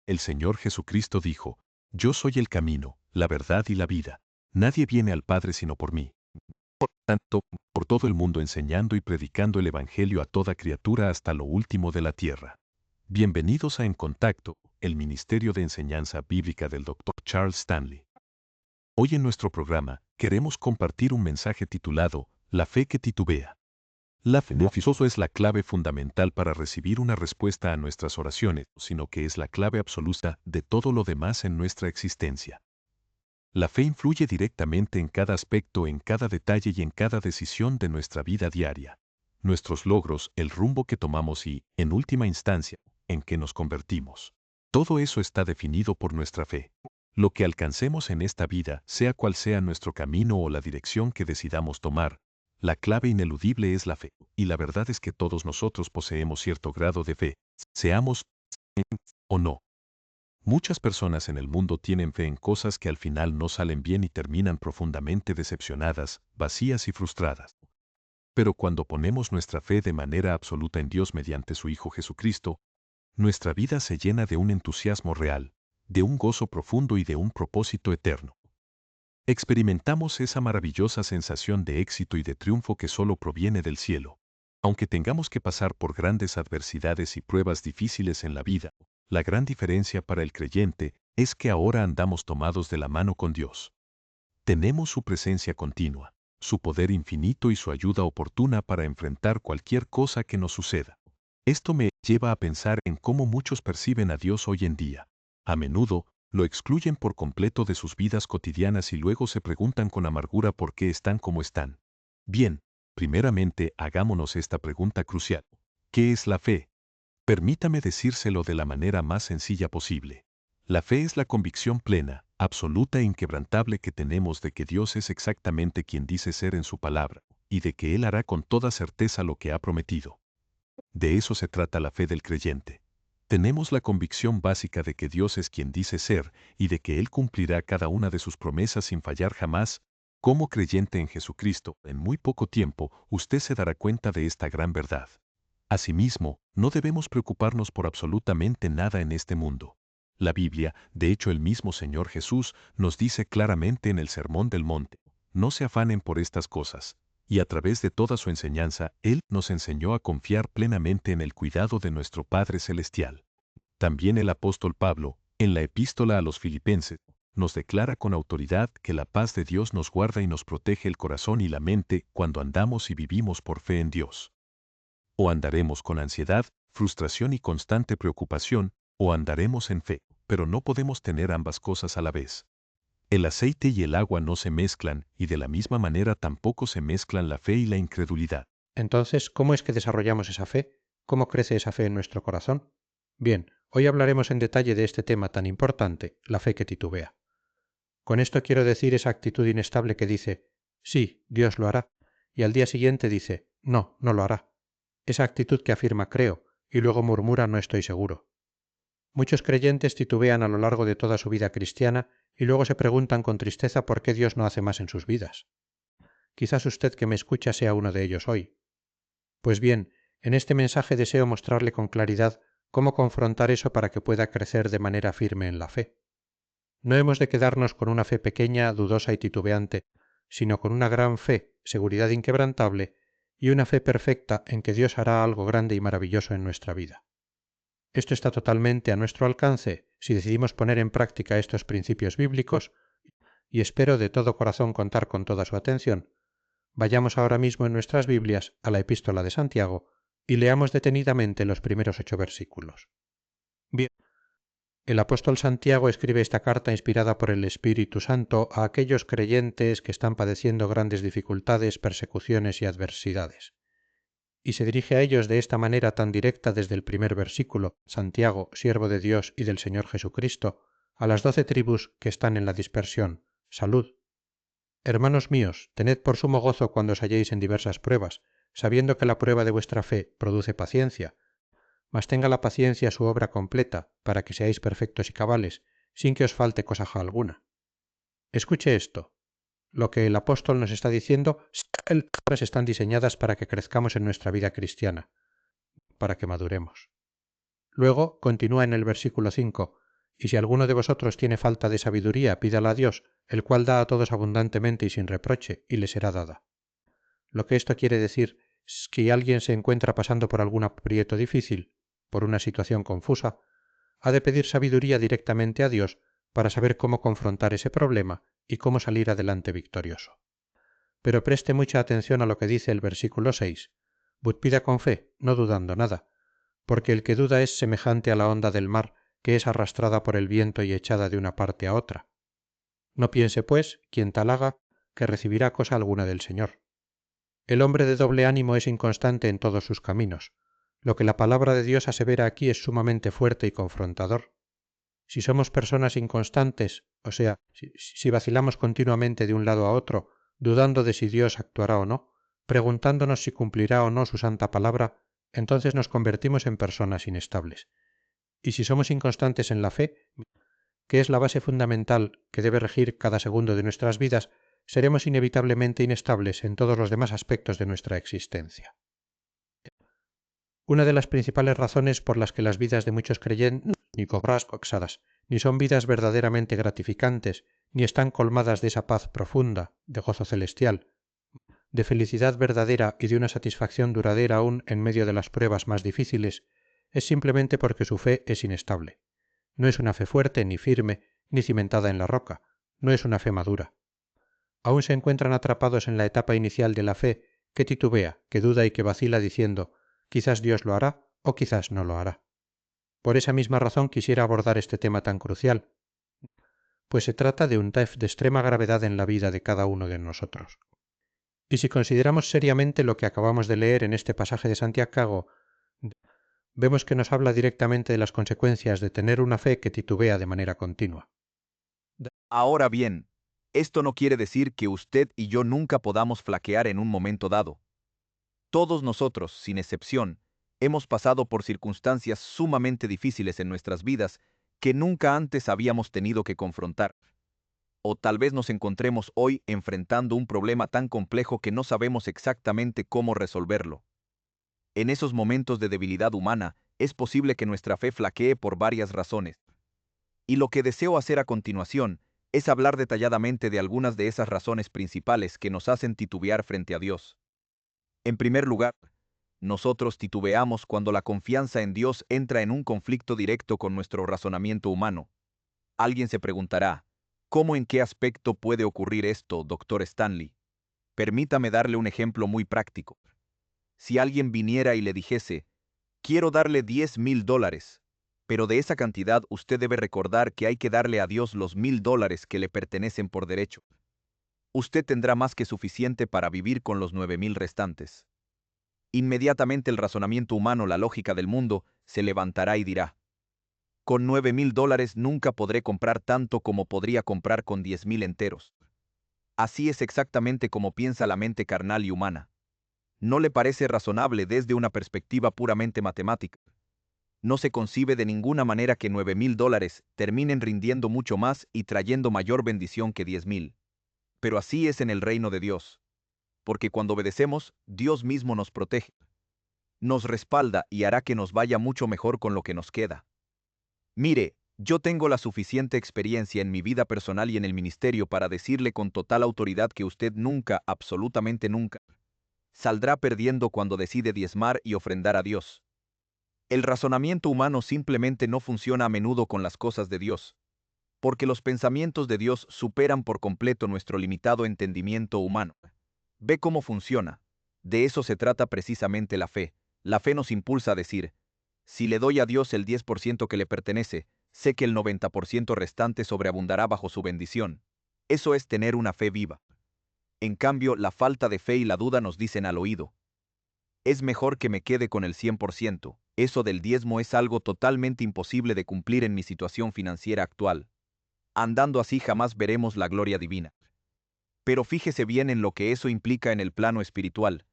El Señor Jesucristo dijo: Yo soy el camino, la verdad y la vida. Nadie viene al Padre sino por mí. Por tanto, por todo el mundo enseñando y predicando el Evangelio a toda criatura hasta lo último de la tierra. Bienvenidos a En Contacto, el Ministerio de Enseñanza Bíblica del Dr. Charles Stanley. Hoy en nuestro programa queremos compartir un mensaje titulado La fe que titubea. La fe no solo es la clave fundamental para recibir una respuesta a nuestras oraciones, sino que es la clave absoluta de todo lo demás en nuestra existencia. La fe influye directamente en cada aspecto, en cada detalle y en cada decisión de nuestra vida diaria. Nuestros logros, el rumbo que tomamos y, en última instancia, en qué nos convertimos. Todo eso está definido por nuestra fe. Lo que alcancemos en esta vida, sea cual sea nuestro camino o la dirección que decidamos tomar, la clave ineludible es la fe, y la verdad es que todos nosotros poseemos cierto grado de fe, seamos o no. Muchas personas en el mundo tienen fe en cosas que al final no salen bien y terminan profundamente decepcionadas, vacías y frustradas. Pero cuando ponemos nuestra fe de manera absoluta en Dios mediante su Hijo Jesucristo, nuestra vida se llena de un entusiasmo real, de un gozo profundo y de un propósito eterno. Experimentamos esa maravillosa sensación de éxito y de triunfo que solo proviene del cielo. Aunque tengamos que pasar por grandes adversidades y pruebas difíciles en la vida, la gran diferencia para el creyente es que ahora andamos tomados de la mano con Dios. Tenemos su presencia continua, su poder infinito y su ayuda oportuna para enfrentar cualquier cosa que nos suceda. Esto me lleva a pensar en cómo muchos perciben a Dios hoy en día. A menudo, lo excluyen por completo de sus vidas cotidianas y luego se preguntan con amargura por qué están como están. Bien, primeramente hagámonos esta pregunta crucial. ¿Qué es la fe? Permítame decírselo de la manera más sencilla posible. La fe es la convicción plena, absoluta e inquebrantable que tenemos de que Dios es exactamente quien dice ser en su palabra, y de que Él hará con toda certeza lo que ha prometido. De eso se trata la fe del creyente. Tenemos la convicción básica de que Dios es quien dice ser y de que Él cumplirá cada una de sus promesas sin fallar jamás. Como creyente en Jesucristo, en muy poco tiempo, usted se dará cuenta de esta gran verdad. Asimismo, no debemos preocuparnos por absolutamente nada en este mundo. La Biblia, de hecho el mismo Señor Jesús, nos dice claramente en el Sermón del Monte: no se afanen por estas cosas. Y a través de toda su enseñanza, Él nos enseñó a confiar plenamente en el cuidado de nuestro Padre Celestial. También el apóstol Pablo, en la epístola a los Filipenses, nos declara con autoridad que la paz de Dios nos guarda y nos protege el corazón y la mente cuando andamos y vivimos por fe en Dios. O andaremos con ansiedad, frustración y constante preocupación, o andaremos en fe, pero no podemos tener ambas cosas a la vez. El aceite y el agua no se mezclan, y de la misma manera tampoco se mezclan la fe y la incredulidad. Entonces, ¿cómo es que desarrollamos esa fe? ¿Cómo crece esa fe en nuestro corazón? Bien, hoy hablaremos en detalle de este tema tan importante, la fe que titubea. Con esto quiero decir esa actitud inestable que dice, sí, Dios lo hará, y al día siguiente dice, no, no lo hará. Esa actitud que afirma creo, y luego murmura no estoy seguro. Muchos creyentes titubean a lo largo de toda su vida cristiana y luego se preguntan con tristeza por qué Dios no hace más en sus vidas. Quizás usted que me escucha sea uno de ellos hoy. Pues bien, en este mensaje deseo mostrarle con claridad cómo confrontar eso para que pueda crecer de manera firme en la fe. No hemos de quedarnos con una fe pequeña, dudosa y titubeante, sino con una gran fe, seguridad inquebrantable, y una fe perfecta en que Dios hará algo grande y maravilloso en nuestra vida. Esto está totalmente a nuestro alcance si decidimos poner en práctica estos principios bíblicos, y espero de todo corazón contar con toda su atención. Vayamos ahora mismo en nuestras Biblias a la Epístola de Santiago y leamos detenidamente los primeros 8 versículos. Bien, el apóstol Santiago escribe esta carta inspirada por el Espíritu Santo a aquellos creyentes que están padeciendo grandes dificultades, persecuciones y adversidades. Y se dirige a ellos de esta manera tan directa desde el primer versículo: Santiago, siervo de Dios y del Señor Jesucristo, a las 12 tribus que están en la dispersión, salud. Hermanos míos, tened por sumo gozo cuando os halléis en diversas pruebas, sabiendo que la prueba de vuestra fe produce paciencia, mas tenga la paciencia su obra completa, para que seáis perfectos y cabales, sin que os falte cosa alguna. Escuche esto. Lo que el apóstol nos está diciendo, las están diseñadas para que crezcamos en nuestra vida cristiana, para que maduremos. Luego continúa en el versículo 5: Y si alguno de vosotros tiene falta de sabiduría, pídala a Dios, el cual da a todos abundantemente y sin reproche, y le será dada. Lo que esto quiere decir es que si alguien se encuentra pasando por algún aprieto difícil, por una situación confusa, ha de pedir sabiduría directamente a Dios para saber cómo confrontar ese problema y cómo salir adelante victorioso. Pero preste mucha atención a lo que dice el versículo 6. Bud pida con fe, no dudando nada, porque el que duda es semejante a la onda del mar, que es arrastrada por el viento y echada de una parte a otra. No piense, pues, quien tal haga, que recibirá cosa alguna del Señor. El hombre de doble ánimo es inconstante en todos sus caminos. Lo que la palabra de Dios asevera aquí es sumamente fuerte y confrontador. Si somos personas inconstantes, o sea, si vacilamos continuamente de un lado a otro, dudando de si Dios actuará o no, preguntándonos si cumplirá o no su santa palabra, entonces nos convertimos en personas inestables. Y si somos inconstantes en la fe, que es la base fundamental que debe regir cada segundo de nuestras vidas, seremos inevitablemente inestables en todos los demás aspectos de nuestra existencia. Una de las principales razones por las que las vidas de muchos creyentes ni coxadas, ni son vidas verdaderamente gratificantes, ni están colmadas de esa paz profunda, de gozo celestial, de felicidad verdadera y de una satisfacción duradera aún en medio de las pruebas más difíciles, es simplemente porque su fe es inestable. No es una fe fuerte, ni firme, ni cimentada en la roca, no es una fe madura. Aún se encuentran atrapados en la etapa inicial de la fe, que titubea, que duda y que vacila diciendo, quizás Dios lo hará o quizás no lo hará. Por esa misma razón quisiera abordar este tema tan crucial, pues se trata de un test de extrema gravedad en la vida de cada uno de nosotros. Y si consideramos seriamente lo que acabamos de leer en este pasaje de Santiago, vemos que nos habla directamente de las consecuencias de tener una fe que titubea de manera continua. Ahora bien, esto no quiere decir que usted y yo nunca podamos flaquear en un momento dado. Todos nosotros, sin excepción, hemos pasado por circunstancias sumamente difíciles en nuestras vidas que nunca antes habíamos tenido que confrontar. O tal vez nos encontremos hoy enfrentando un problema tan complejo que no sabemos exactamente cómo resolverlo. En esos momentos de debilidad humana, es posible que nuestra fe flaquee por varias razones. Y lo que deseo hacer a continuación es hablar detalladamente de algunas de esas razones principales que nos hacen titubear frente a Dios. En primer lugar, nosotros titubeamos cuando la confianza en Dios entra en un conflicto directo con nuestro razonamiento humano. Alguien se preguntará, ¿cómo en qué aspecto puede ocurrir esto, Dr. Stanley? Permítame darle un ejemplo muy práctico. Si alguien viniera y le dijese, quiero darle $10,000, pero de esa cantidad usted debe recordar que hay que darle a Dios los $1,000 que le pertenecen por derecho. Usted tendrá más que suficiente para vivir con los 9,000 restantes. Inmediatamente el razonamiento humano, la lógica del mundo, se levantará y dirá, con $9,000 nunca podré comprar tanto como podría comprar con 10,000 enteros. Así es exactamente como piensa la mente carnal y humana. No le parece razonable desde una perspectiva puramente matemática. No se concibe de ninguna manera que $9,000 terminen rindiendo mucho más y trayendo mayor bendición que 10,000. Pero así es en el reino de Dios. Porque cuando obedecemos, Dios mismo nos protege. Nos respalda y hará que nos vaya mucho mejor con lo que nos queda. Mire, yo tengo la suficiente experiencia en mi vida personal y en el ministerio para decirle con total autoridad que usted nunca, absolutamente nunca, saldrá perdiendo cuando decide diezmar y ofrendar a Dios. El razonamiento humano simplemente no funciona a menudo con las cosas de Dios, porque los pensamientos de Dios superan por completo nuestro limitado entendimiento humano. Ve cómo funciona. De eso se trata precisamente la fe. La fe nos impulsa a decir, si le doy a Dios el 10% que le pertenece, sé que el 90% restante sobreabundará bajo su bendición. Eso es tener una fe viva. En cambio, la falta de fe y la duda nos dicen al oído, es mejor que me quede con el 100%. Eso del diezmo es algo totalmente imposible de cumplir en mi situación financiera actual. Andando así jamás veremos la gloria divina. Pero fíjese bien en lo que eso implica en el plano espiritual.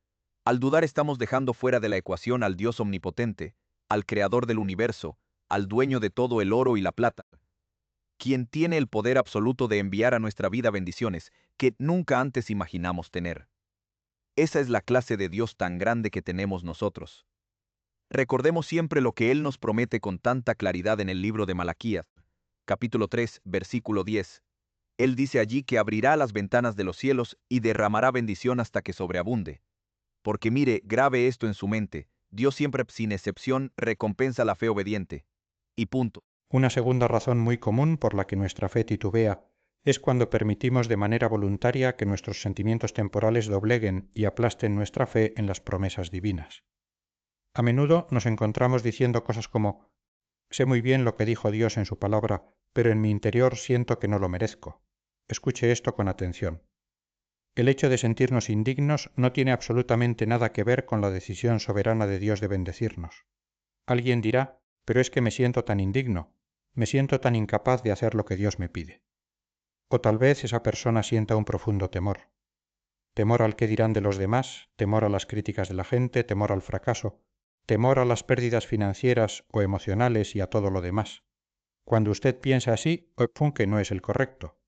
Al dudar estamos dejando fuera de la ecuación al Dios omnipotente, al creador del universo, al dueño de todo el oro y la plata, quien tiene el poder absoluto de enviar a nuestra vida bendiciones que nunca antes imaginamos tener. Esa es la clase de Dios tan grande que tenemos nosotros. Recordemos siempre lo que Él nos promete con tanta claridad en el libro de Malaquías. capítulo 3, versículo 10. Él dice allí que abrirá las ventanas de los cielos y derramará bendición hasta que sobreabunde. Porque mire, grabe esto en su mente, Dios siempre, sin excepción, recompensa la fe obediente. Y punto. Una segunda razón muy común por la que nuestra fe titubea es cuando permitimos de manera voluntaria que nuestros sentimientos temporales dobleguen y aplasten nuestra fe en las promesas divinas. A menudo nos encontramos diciendo cosas como: sé muy bien lo que dijo Dios en su palabra, pero en mi interior siento que no lo merezco. Escuche esto con atención. El hecho de sentirnos indignos no tiene absolutamente nada que ver con la decisión soberana de Dios de bendecirnos. Alguien dirá: pero es que me siento tan indigno, me siento tan incapaz de hacer lo que Dios me pide. O tal vez esa persona sienta un profundo temor. Temor al que dirán de los demás, temor a las críticas de la gente, temor al fracaso, temor a las pérdidas financieras o emocionales y a todo lo demás. Cuando usted piensa así, que no es el correcto.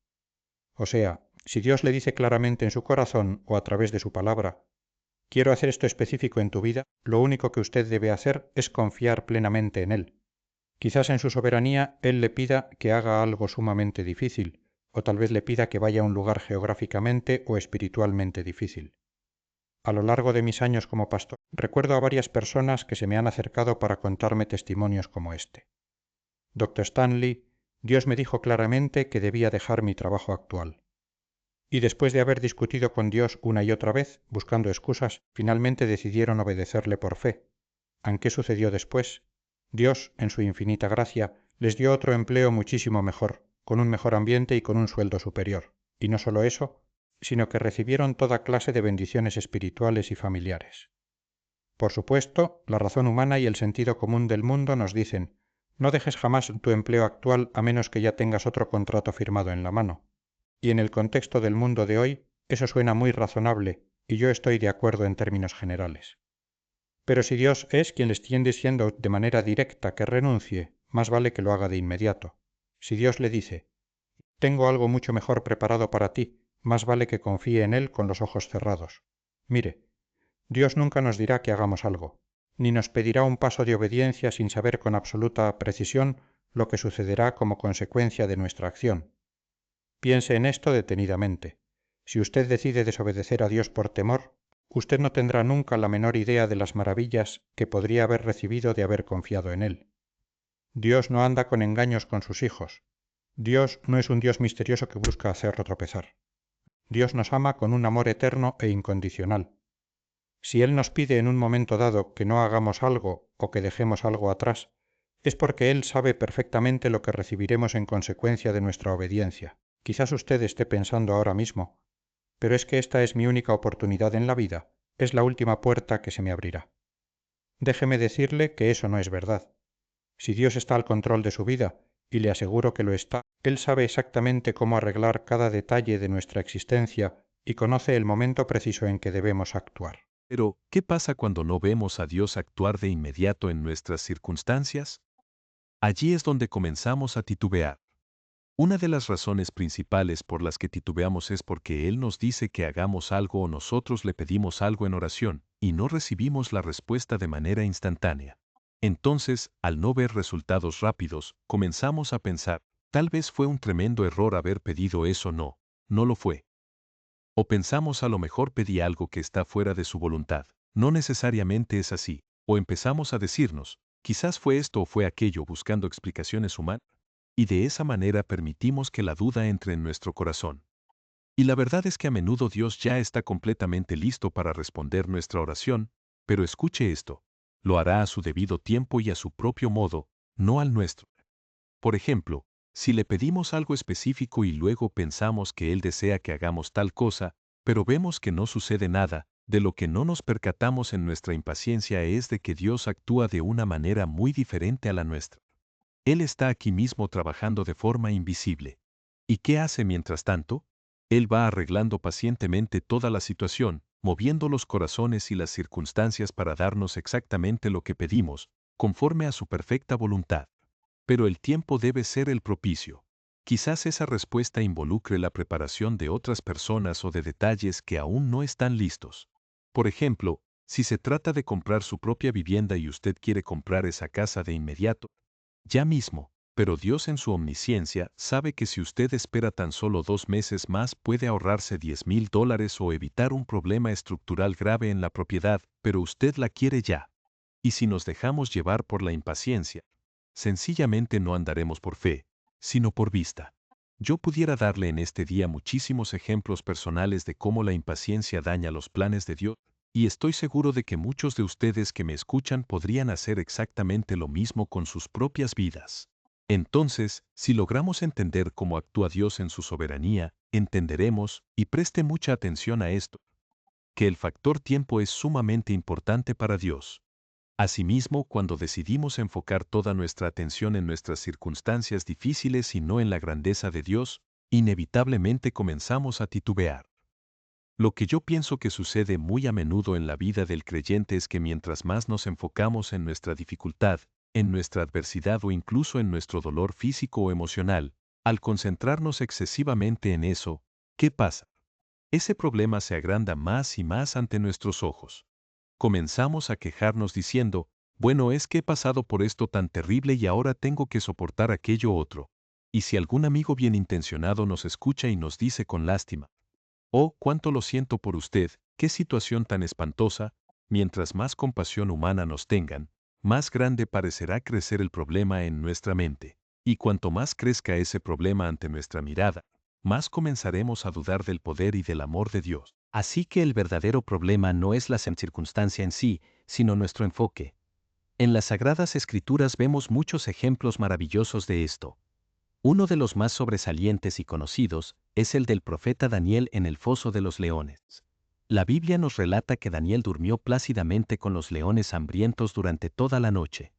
O sea, si Dios le dice claramente en su corazón o a través de su palabra: quiero hacer esto específico en tu vida, lo único que usted debe hacer es confiar plenamente en Él. Quizás en su soberanía Él le pida que haga algo sumamente difícil, o tal vez le pida que vaya a un lugar geográficamente o espiritualmente difícil. A lo largo de mis años como pastor, recuerdo a varias personas que se me han acercado para contarme testimonios como este. Dr. Stanley, Dios me dijo claramente que debía dejar mi trabajo actual. Y después de haber discutido con Dios una y otra vez, buscando excusas, finalmente decidieron obedecerle por fe. ¿Qué sucedió después? Dios, en su infinita gracia, les dio otro empleo muchísimo mejor, con un mejor ambiente y con un sueldo superior. Y no solo eso, sino que recibieron toda clase de bendiciones espirituales y familiares. Por supuesto, la razón humana y el sentido común del mundo nos dicen: no dejes jamás tu empleo actual a menos que ya tengas otro contrato firmado en la mano. Y en el contexto del mundo de hoy, eso suena muy razonable, y yo estoy de acuerdo en términos generales. Pero si Dios es quien le esté diciendo de manera directa que renuncie, más vale que lo haga de inmediato. Si Dios le dice: tengo algo mucho mejor preparado para ti, más vale que confíe en Él con los ojos cerrados. Mire, Dios nunca nos dirá que hagamos algo, ni nos pedirá un paso de obediencia sin saber con absoluta precisión lo que sucederá como consecuencia de nuestra acción. Piense en esto detenidamente. Si usted decide desobedecer a Dios por temor, usted no tendrá nunca la menor idea de las maravillas que podría haber recibido de haber confiado en Él. Dios no anda con engaños con sus hijos. Dios no es un Dios misterioso que busca hacerlo tropezar. Dios nos ama con un amor eterno e incondicional. Si Él nos pide en un momento dado que no hagamos algo o que dejemos algo atrás, es porque Él sabe perfectamente lo que recibiremos en consecuencia de nuestra obediencia. Quizás usted esté pensando ahora mismo: pero es que esta es mi única oportunidad en la vida, es la última puerta que se me abrirá. Déjeme decirle que eso no es verdad. Si Dios está al control de su vida, y le aseguro que lo está, Él sabe exactamente cómo arreglar cada detalle de nuestra existencia y conoce el momento preciso en que debemos actuar. Pero, ¿qué pasa cuando no vemos a Dios actuar de inmediato en nuestras circunstancias? Allí es donde comenzamos a titubear. Una de las razones principales por las que titubeamos es porque Él nos dice que hagamos algo o nosotros le pedimos algo en oración y no recibimos la respuesta de manera instantánea. Entonces, al no ver resultados rápidos, comenzamos a pensar: tal vez fue un tremendo error haber pedido eso. No lo fue. O pensamos: a lo mejor pedí algo que está fuera de su voluntad. No necesariamente es así. O empezamos a decirnos: quizás fue esto o fue aquello, buscando explicaciones humanas. Y de esa manera permitimos que la duda entre en nuestro corazón. Y la verdad es que a menudo Dios ya está completamente listo para responder nuestra oración, pero escuche esto: lo hará a su debido tiempo y a su propio modo, no al nuestro. Por ejemplo, si le pedimos algo específico y luego pensamos que Él desea que hagamos tal cosa, pero vemos que no sucede nada, de lo que no nos percatamos en nuestra impaciencia es de que Dios actúa de una manera muy diferente a la nuestra. Él está aquí mismo trabajando de forma invisible. ¿Y qué hace mientras tanto? Él va arreglando pacientemente toda la situación, moviendo los corazones y las circunstancias para darnos exactamente lo que pedimos, conforme a su perfecta voluntad. Pero el tiempo debe ser el propicio. Quizás esa respuesta involucre la preparación de otras personas o de detalles que aún no están listos. Por ejemplo, si se trata de comprar su propia vivienda y usted quiere comprar esa casa de inmediato, ya mismo, Pero Dios en su omnisciencia sabe que si usted espera tan solo 2 meses más puede ahorrarse $10,000 o evitar un problema estructural grave en la propiedad, pero usted la quiere ya. Y si nos dejamos llevar por la impaciencia, sencillamente no andaremos por fe, sino por vista. Yo pudiera darle en este día muchísimos ejemplos personales de cómo la impaciencia daña los planes de Dios, y estoy seguro de que muchos de ustedes que me escuchan podrían hacer exactamente lo mismo con sus propias vidas. Entonces, si logramos entender cómo actúa Dios en su soberanía, entenderemos, y preste mucha atención a esto, que el factor tiempo es sumamente importante para Dios. Asimismo, cuando decidimos enfocar toda nuestra atención en nuestras circunstancias difíciles y no en la grandeza de Dios, inevitablemente comenzamos a titubear. Lo que yo pienso que sucede muy a menudo en la vida del creyente es que mientras más nos enfocamos en nuestra dificultad, en nuestra adversidad o incluso en nuestro dolor físico o emocional, al concentrarnos excesivamente en eso, ¿qué pasa? Ese problema se agranda más y más ante nuestros ojos. Comenzamos a quejarnos diciendo, bueno, es que he pasado por esto tan terrible y ahora tengo que soportar aquello otro. Y si algún amigo bien intencionado nos escucha y nos dice con lástima, oh, cuánto lo siento por usted, qué situación tan espantosa, mientras más compasión humana nos tengan, más grande parecerá crecer el problema en nuestra mente. Y cuanto más crezca ese problema ante nuestra mirada, más comenzaremos a dudar del poder y del amor de Dios. Así que el verdadero problema no es la circunstancia en sí, sino nuestro enfoque. En las Sagradas Escrituras vemos muchos ejemplos maravillosos de esto. Uno de los más sobresalientes y conocidos es el del profeta Daniel en el foso de los leones. La Biblia nos relata que Daniel durmió plácidamente con los leones hambrientos durante toda la noche.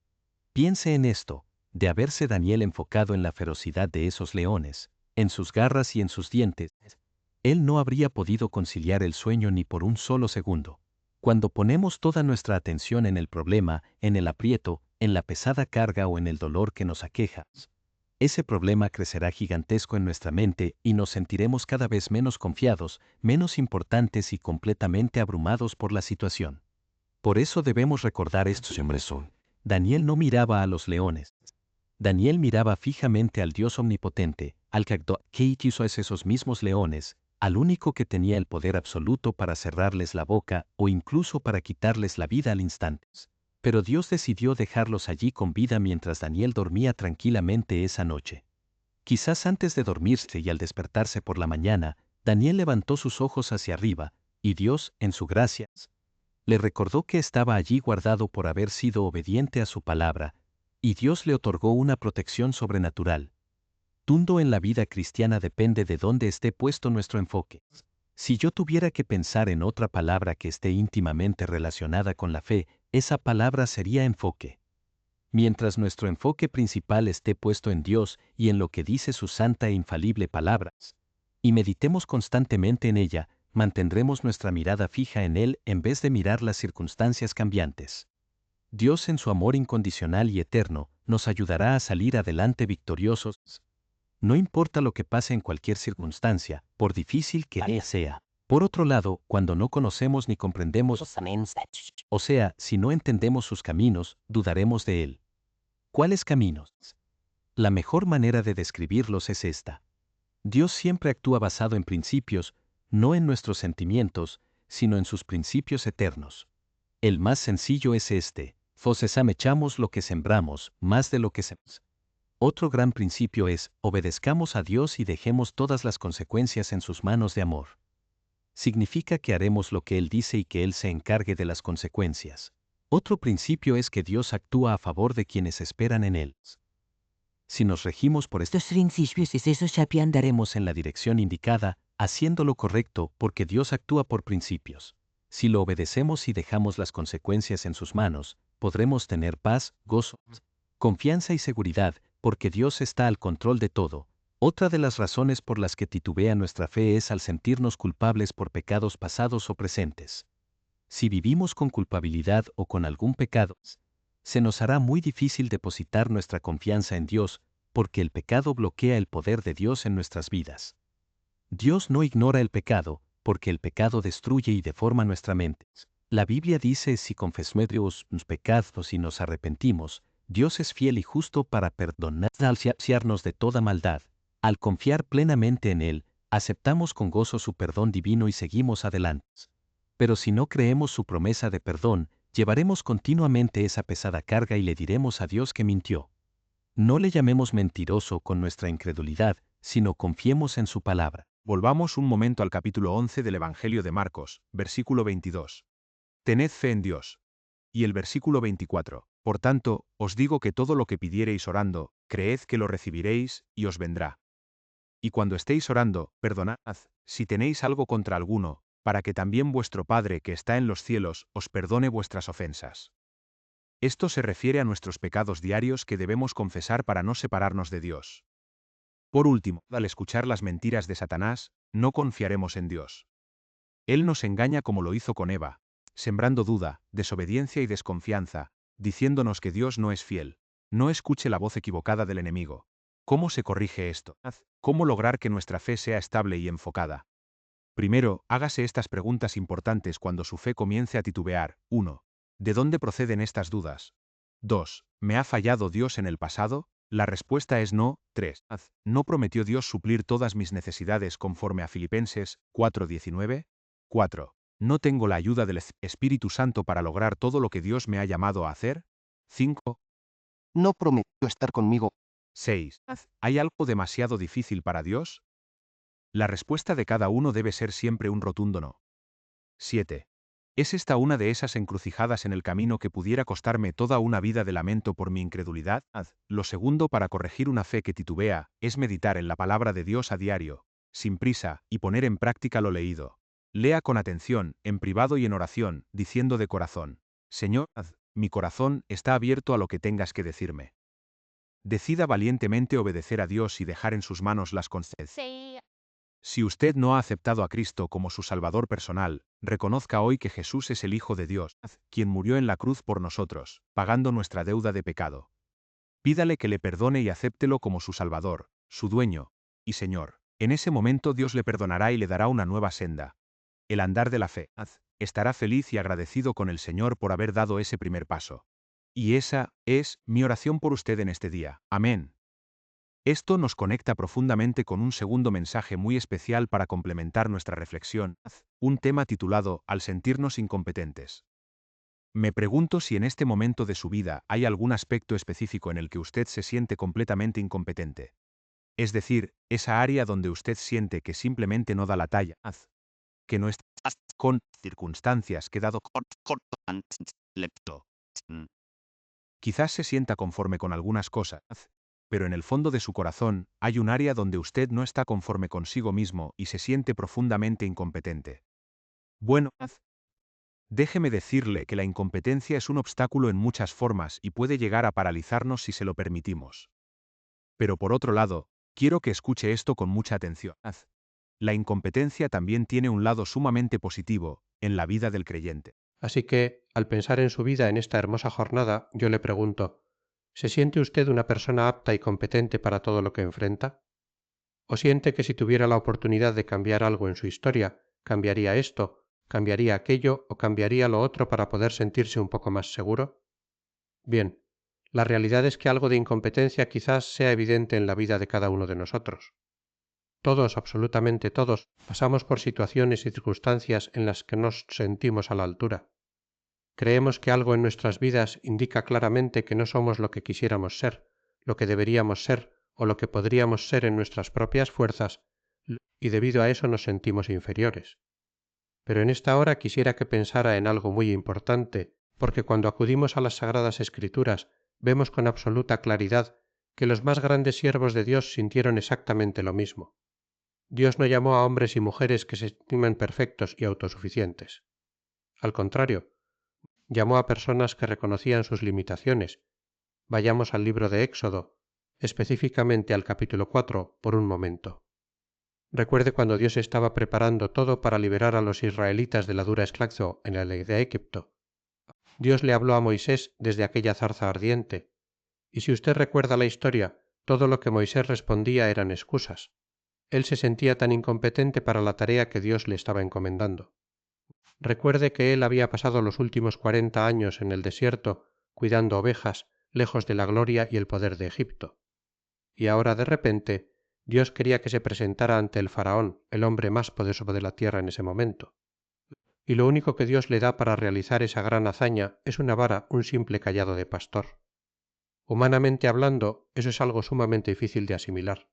Piense en esto, de haberse Daniel enfocado en la ferocidad de esos leones, en sus garras y en sus dientes, él no habría podido conciliar el sueño ni por un solo segundo. Cuando ponemos toda nuestra atención en el problema, en el aprieto, en la pesada carga o en el dolor que nos aqueja, ese problema crecerá gigantesco en nuestra mente y nos sentiremos cada vez menos confiados, menos importantes y completamente abrumados por la situación. Por eso debemos recordar esto. Daniel no miraba a los leones. Daniel miraba fijamente al Dios omnipotente, al que hizo a esos mismos leones, al único que tenía el poder absoluto para cerrarles la boca o incluso para quitarles la vida al instante. Pero Dios decidió dejarlos allí con vida mientras Daniel dormía tranquilamente esa noche. Quizás antes de dormirse y al despertarse por la mañana, Daniel levantó sus ojos hacia arriba, y Dios, en su gracia, le recordó que estaba allí guardado por haber sido obediente a su palabra, y Dios le otorgó una protección sobrenatural. Todo en la vida cristiana depende de dónde esté puesto nuestro enfoque. Si yo tuviera que pensar en otra palabra que esté íntimamente relacionada con la fe, esa palabra sería enfoque. Mientras nuestro enfoque principal esté puesto en Dios y en lo que dice su santa e infalible palabra, y meditemos constantemente en ella, mantendremos nuestra mirada fija en Él en vez de mirar las circunstancias cambiantes. Dios en su amor incondicional y eterno nos ayudará a salir adelante victoriosos. No importa lo que pase en cualquier circunstancia, por difícil que sea. Por otro lado, cuando no conocemos ni comprendemos, o sea, si no entendemos sus caminos, dudaremos de Él. ¿Cuáles caminos? La mejor manera de describirlos es esta. Dios siempre actúa basado en principios, no en nuestros sentimientos, sino en sus principios eternos. El más sencillo es este: cosechamos lo que sembramos, más de lo que sembramos. Otro gran principio es, obedezcamos a Dios y dejemos todas las consecuencias en sus manos de amor. Significa que haremos lo que Él dice y que Él se encargue de las consecuencias. Otro principio es que Dios actúa a favor de quienes esperan en Él. Si nos regimos por estos principios, andaremos en la dirección indicada, haciendo lo correcto, porque Dios actúa por principios. Si lo obedecemos y dejamos las consecuencias en sus manos, podremos tener paz, gozo, confianza y seguridad, porque Dios está al control de todo. Otra de las razones por las que titubea nuestra fe es al sentirnos culpables por pecados pasados o presentes. Si vivimos con culpabilidad o con algún pecado, se nos hará muy difícil depositar nuestra confianza en Dios, porque el pecado bloquea el poder de Dios en nuestras vidas. Dios no ignora el pecado, porque el pecado destruye y deforma nuestra mente. La Biblia dice: si confesamos nuestros pecados y nos arrepentimos, Dios es fiel y justo para perdonar al saciarnos de toda maldad. Al confiar plenamente en Él, aceptamos con gozo su perdón divino y seguimos adelante. Pero si no creemos su promesa de perdón, llevaremos continuamente esa pesada carga y le diremos a Dios que mintió. No le llamemos mentiroso con nuestra incredulidad, sino confiemos en su palabra. Volvamos un momento al capítulo 11 del Evangelio de Marcos, versículo 22. Tened fe en Dios. Y el versículo 24. Por tanto, os digo que todo lo que pidiereis orando, creed que lo recibiréis, y os vendrá. Y cuando estéis orando, perdonad, si tenéis algo contra alguno, para que también vuestro Padre que está en los cielos os perdone vuestras ofensas. Esto se refiere a nuestros pecados diarios que debemos confesar para no separarnos de Dios. Por último, al escuchar las mentiras de Satanás, no confiaremos en Dios. Él nos engaña como lo hizo con Eva, sembrando duda, desobediencia y desconfianza, diciéndonos que Dios no es fiel. No escuche la voz equivocada del enemigo. ¿Cómo se corrige esto? ¿Cómo lograr que nuestra fe sea estable y enfocada? Primero, hágase estas preguntas importantes cuando su fe comience a titubear. 1. ¿De dónde proceden estas dudas? 2. ¿Me ha fallado Dios en el pasado? La respuesta es no. 3. ¿No prometió Dios suplir todas mis necesidades conforme a Filipenses 4:19? 4. ¿No tengo la ayuda del Espíritu Santo para lograr todo lo que Dios me ha llamado a hacer? 5. No prometió estar conmigo. 6. ¿Hay algo demasiado difícil para Dios? La respuesta de cada uno debe ser siempre un rotundo no. 7. ¿Es esta una de esas encrucijadas en el camino que pudiera costarme toda una vida de lamento por mi incredulidad? Lo segundo para corregir una fe que titubea, es meditar en la palabra de Dios a diario, sin prisa, y poner en práctica lo leído. Lea con atención, en privado y en oración, diciendo de corazón: Señor, mi corazón está abierto a lo que tengas que decirme. Decida valientemente obedecer a Dios y dejar en sus manos las consecuencias. Si usted no ha aceptado a Cristo como su Salvador personal, reconozca hoy que Jesús es el Hijo de Dios, quien murió en la cruz por nosotros, pagando nuestra deuda de pecado. Pídale que le perdone y acéptelo como su Salvador, su dueño y Señor. En ese momento Dios le perdonará y le dará una nueva senda. El andar de la fe. Estará feliz y agradecido con el Señor por haber dado ese primer paso. Y esa es mi oración por usted en este día. Amén. Esto nos conecta profundamente con un segundo mensaje muy especial para complementar nuestra reflexión, un tema titulado Al sentirnos incompetentes. Me pregunto si en este momento de su vida hay algún aspecto específico en el que usted se siente completamente incompetente. Es decir, esa área donde usted siente que simplemente no da la talla, que no está con circunstancias que dado quizás se sienta conforme con algunas cosas, pero en el fondo de su corazón hay un área donde usted no está conforme consigo mismo y se siente profundamente incompetente. Bueno, déjeme decirle que la incompetencia es un obstáculo en muchas formas y puede llegar a paralizarnos si se lo permitimos. Pero por otro lado, quiero que escuche esto con mucha atención. La incompetencia también tiene un lado sumamente positivo en la vida del creyente. Así que, al pensar en su vida en esta hermosa jornada, yo le pregunto, ¿se siente usted una persona apta y competente para todo lo que enfrenta? ¿O siente que si tuviera la oportunidad de cambiar algo en su historia, cambiaría esto, cambiaría aquello o cambiaría lo otro para poder sentirse un poco más seguro? Bien, la realidad es que algo de incompetencia quizás sea evidente en la vida de cada uno de nosotros. Todos, absolutamente todos, pasamos por situaciones y circunstancias en las que nos sentimos a la altura. Creemos que algo en nuestras vidas indica claramente que no somos lo que quisiéramos ser, lo que deberíamos ser o lo que podríamos ser en nuestras propias fuerzas, y debido a eso nos sentimos inferiores. Pero en esta hora quisiera que pensara en algo muy importante, porque cuando acudimos a las Sagradas Escrituras vemos con absoluta claridad que los más grandes siervos de Dios sintieron exactamente lo mismo. Dios no llamó a hombres y mujeres que se estimen perfectos y autosuficientes. Al contrario, llamó a personas que reconocían sus limitaciones. Vayamos al libro de Éxodo, específicamente al capítulo 4, por un momento. Recuerde cuando Dios estaba preparando todo para liberar a los israelitas de la dura esclavitud en la ley de Egipto. Dios le habló a Moisés desde aquella zarza ardiente, y si usted recuerda la historia, todo lo que Moisés respondía eran excusas. Él se sentía tan incompetente para la tarea que Dios le estaba encomendando. Recuerde que él había pasado los últimos 40 años en el desierto, cuidando ovejas, lejos de la gloria y el poder de Egipto. Y ahora de repente Dios quería que se presentara ante el faraón, el hombre más poderoso de la tierra en ese momento. Y lo único que Dios le da para realizar esa gran hazaña es una vara, un simple cayado de pastor. Humanamente hablando, eso es algo sumamente difícil de asimilar.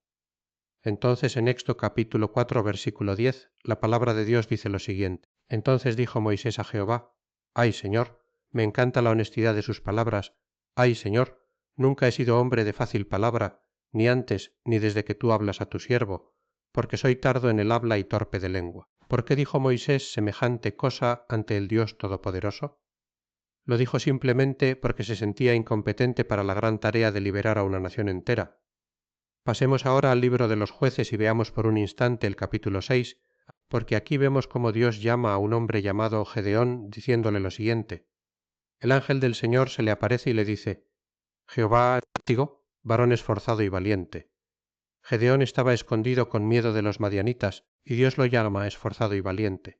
Entonces en Éxodo capítulo 4, versículo 10, la palabra de Dios dice lo siguiente: Entonces dijo Moisés a Jehová: Ay, Señor, me encanta la honestidad de sus palabras. Ay, Señor, nunca he sido hombre de fácil palabra, ni antes ni desde que tú hablas a tu siervo, porque soy tardo en el habla y torpe de lengua. ¿Por qué dijo Moisés semejante cosa ante el Dios Todopoderoso? Lo dijo simplemente porque se sentía incompetente para la gran tarea de liberar a una nación entera. Pasemos ahora al libro de los jueces y veamos por un instante el capítulo 6, porque aquí vemos cómo Dios llama a un hombre llamado Gedeón diciéndole lo siguiente. El ángel del Señor se le aparece y le dice: Jehová contigo, varón esforzado y valiente. Gedeón estaba escondido con miedo de los madianitas, y Dios lo llama esforzado y valiente.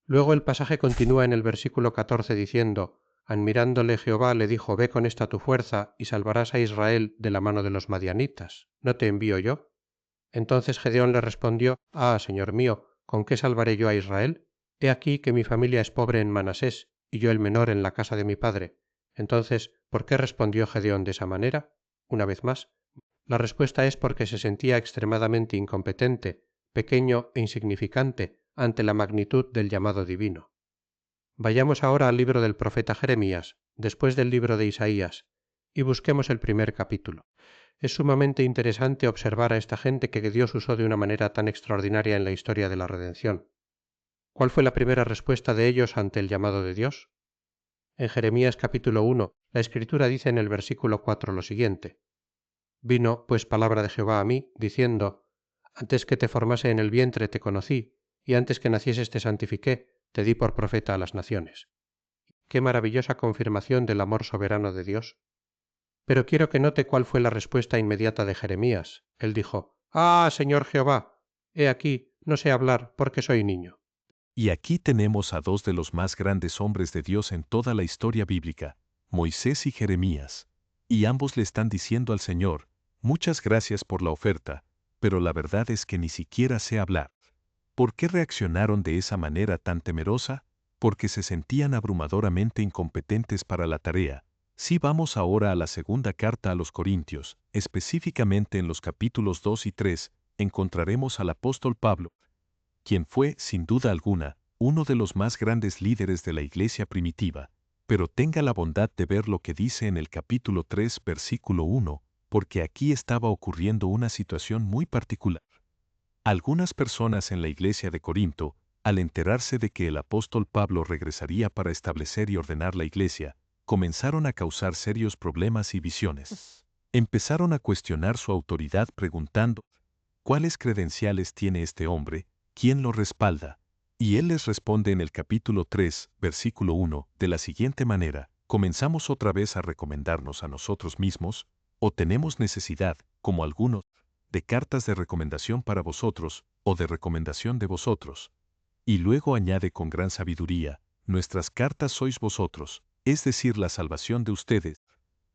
Luego el pasaje continúa en el versículo 14 diciendo: Admirándole Jehová le dijo: Ve con esta tu fuerza y salvarás a Israel de la mano de los madianitas. ¿No te envío yo? Entonces Gedeón le respondió: Ah, Señor mío, ¿con qué salvaré yo a Israel? He aquí que mi familia es pobre en Manasés, y yo el menor en la casa de mi padre. Entonces, ¿por qué respondió Gedeón de esa manera? Una vez más, la respuesta es porque se sentía extremadamente incompetente, pequeño e insignificante ante la magnitud del llamado divino. Vayamos ahora al libro del profeta Jeremías, después del libro de Isaías, y busquemos el primer capítulo. Es sumamente interesante observar a esta gente que Dios usó de una manera tan extraordinaria en la historia de la redención. ¿Cuál fue la primera respuesta de ellos ante el llamado de Dios? En Jeremías capítulo 1, la Escritura dice en el versículo 4 lo siguiente: Vino pues palabra de Jehová a mí, diciendo: Antes que te formase en el vientre te conocí, y antes que nacieses te santifiqué, te di por profeta a las naciones. Qué maravillosa confirmación del amor soberano de Dios. Pero quiero que note cuál fue la respuesta inmediata de Jeremías. Él dijo: Ah, Señor Jehová, he aquí, no sé hablar porque soy niño. Y aquí tenemos a dos de los más grandes hombres de Dios en toda la historia bíblica, Moisés y Jeremías. Y ambos le están diciendo al Señor: muchas gracias por la oferta, pero la verdad es que ni siquiera sé hablar. ¿Por qué reaccionaron de esa manera tan temerosa? Porque se sentían abrumadoramente incompetentes para la tarea. Si vamos ahora a la segunda carta a los Corintios, específicamente en los capítulos 2 y 3, encontraremos al apóstol Pablo, quien fue, sin duda alguna, uno de los más grandes líderes de la iglesia primitiva. Pero tenga la bondad de ver lo que dice en el capítulo 3, versículo 1, porque aquí estaba ocurriendo una situación muy particular. Algunas personas en la iglesia de Corinto, al enterarse de que el apóstol Pablo regresaría para establecer y ordenar la iglesia, comenzaron a causar serios problemas y visiones. Empezaron a cuestionar su autoridad preguntando: ¿cuáles credenciales tiene este hombre? ¿Quién lo respalda? Y él les responde en el capítulo 3, versículo 1, de la siguiente manera: ¿comenzamos otra vez a recomendarnos a nosotros mismos? ¿O tenemos necesidad, como algunos, de cartas de recomendación para vosotros, o de recomendación de vosotros? Y luego añade con gran sabiduría: nuestras cartas sois vosotros, es decir, la salvación de ustedes.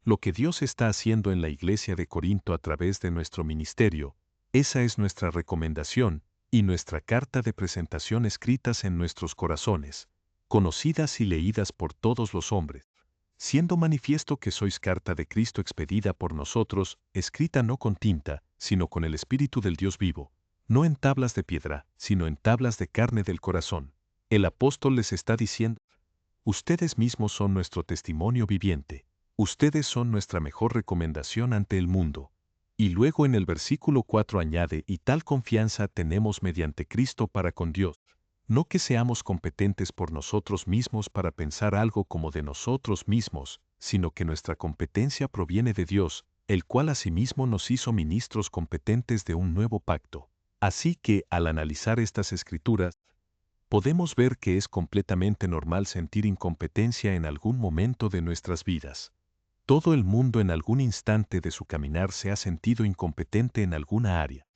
Lo que Dios está haciendo en la iglesia de Corinto a través de nuestro ministerio, esa es nuestra recomendación y nuestra carta de presentación escritas en nuestros corazones, conocidas y leídas por todos los hombres, siendo manifiesto que sois carta de Cristo expedida por nosotros, escrita no con tinta, sino con el Espíritu del Dios vivo, no en tablas de piedra, sino en tablas de carne del corazón. El apóstol les está diciendo: ustedes mismos son nuestro testimonio viviente, ustedes son nuestra mejor recomendación ante el mundo. Y luego en el versículo 4 añade: y tal confianza tenemos mediante Cristo para con Dios. No que seamos competentes por nosotros mismos para pensar algo como de nosotros mismos, sino que nuestra competencia proviene de Dios, el cual asimismo nos hizo ministros competentes de un nuevo pacto. Así que, al analizar estas escrituras, podemos ver que es completamente normal sentir incompetencia en algún momento de nuestras vidas. Todo el mundo en algún instante de su caminar se ha sentido incompetente en alguna área.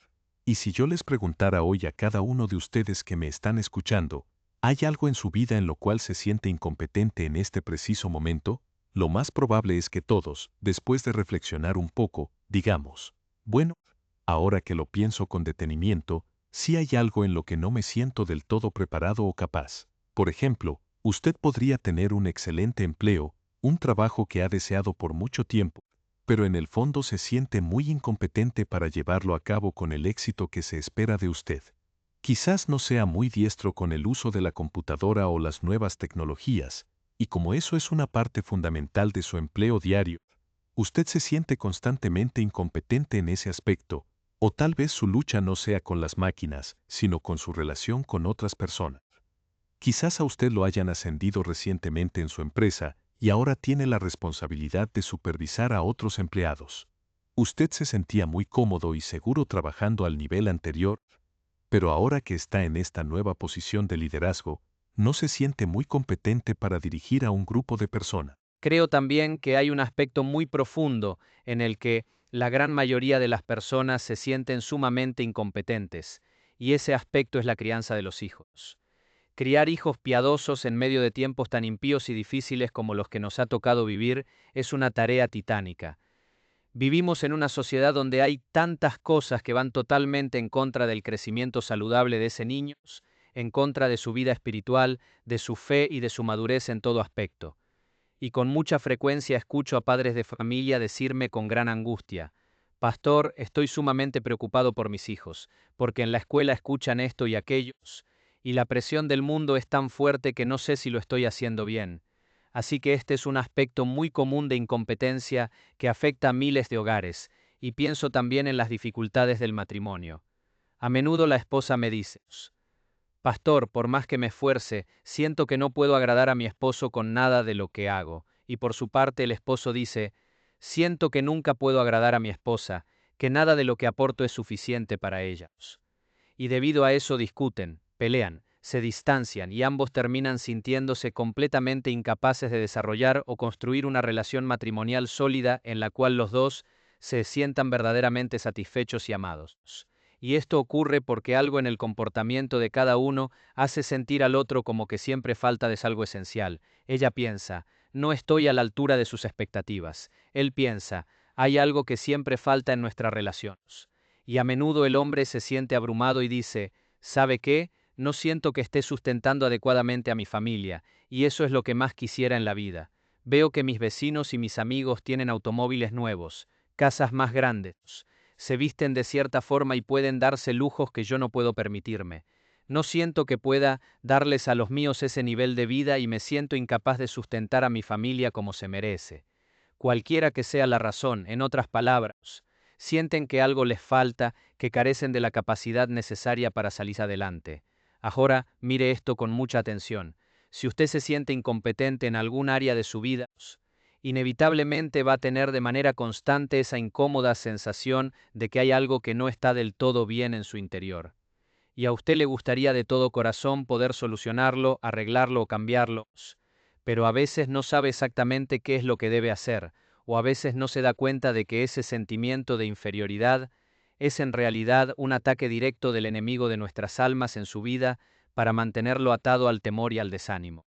Y si yo les preguntara hoy a cada uno de ustedes que me están escuchando, ¿hay algo en su vida en lo cual se siente incompetente en este preciso momento? lo más probable es que todos, después de reflexionar un poco, digamos, bueno, ahora que lo pienso con detenimiento, sí hay algo en lo que no me siento del todo preparado o capaz. Por ejemplo, usted podría tener un excelente empleo, un trabajo que ha deseado por mucho tiempo, pero en el fondo se siente muy incompetente para llevarlo a cabo con el éxito que se espera de usted. Quizás no sea muy diestro con el uso de la computadora o las nuevas tecnologías, y como eso es una parte fundamental de su empleo diario, usted se siente constantemente incompetente en ese aspecto, o tal vez su lucha no sea con las máquinas, sino con su relación con otras personas. Quizás a usted lo hayan ascendido recientemente en su empresa y ahora tiene la responsabilidad de supervisar a otros empleados. Usted se sentía muy cómodo y seguro trabajando al nivel anterior, pero ahora que está en esta nueva posición de liderazgo, no se siente muy competente para dirigir a un grupo de personas. Creo también que hay un aspecto muy profundo en el que la gran mayoría de las personas se sienten sumamente incompetentes, y ese aspecto es la crianza de los hijos. Criar hijos piadosos en medio de tiempos tan impíos y difíciles como los que nos ha tocado vivir es una tarea titánica. Vivimos en una sociedad donde hay tantas cosas que van totalmente en contra del crecimiento saludable de ese niño, en contra de su vida espiritual, de su fe y de su madurez en todo aspecto. Y con mucha frecuencia escucho a padres de familia decirme con gran angustia: Pastor, estoy sumamente preocupado por mis hijos, porque en la escuela escuchan esto y aquellos, y la presión del mundo es tan fuerte que no sé si lo estoy haciendo bien. Así que este es un aspecto muy común de incompetencia que afecta a miles de hogares, y pienso también en las dificultades del matrimonio. A menudo la esposa me dice: Pastor, por más que me esfuerce, siento que no puedo agradar a mi esposo con nada de lo que hago. Y por su parte el esposo dice: siento que nunca puedo agradar a mi esposa, que nada de lo que aporto es suficiente para ellos. Y debido a eso discuten, pelean, se distancian y ambos terminan sintiéndose completamente incapaces de desarrollar o construir una relación matrimonial sólida en la cual los dos se sientan verdaderamente satisfechos y amados. Y esto ocurre porque algo en el comportamiento de cada uno hace sentir al otro como que siempre falta de algo esencial. Ella piensa: no estoy a la altura de sus expectativas. Él piensa: hay algo que siempre falta en nuestra relación. Y a menudo el hombre se siente abrumado y dice: ¿sabe qué? No siento que esté sustentando adecuadamente a mi familia, y eso es lo que más quisiera en la vida. Veo que mis vecinos y mis amigos tienen automóviles nuevos, casas más grandes, se visten de cierta forma y pueden darse lujos que yo no puedo permitirme. No siento que pueda darles a los míos ese nivel de vida y me siento incapaz de sustentar a mi familia como se merece. Cualquiera que sea la razón, en otras palabras, sienten que algo les falta, que carecen de la capacidad necesaria para salir adelante. Ahora, mire esto con mucha atención. Si usted se siente incompetente en algún área de su vida, inevitablemente va a tener de manera constante esa incómoda sensación de que hay algo que no está del todo bien en su interior. Y a usted le gustaría de todo corazón poder solucionarlo, arreglarlo o cambiarlo, pero a veces no sabe exactamente qué es lo que debe hacer, o a veces no se da cuenta de que ese sentimiento de inferioridad es en realidad un ataque directo del enemigo de nuestras almas en su vida para mantenerlo atado al temor y al desánimo.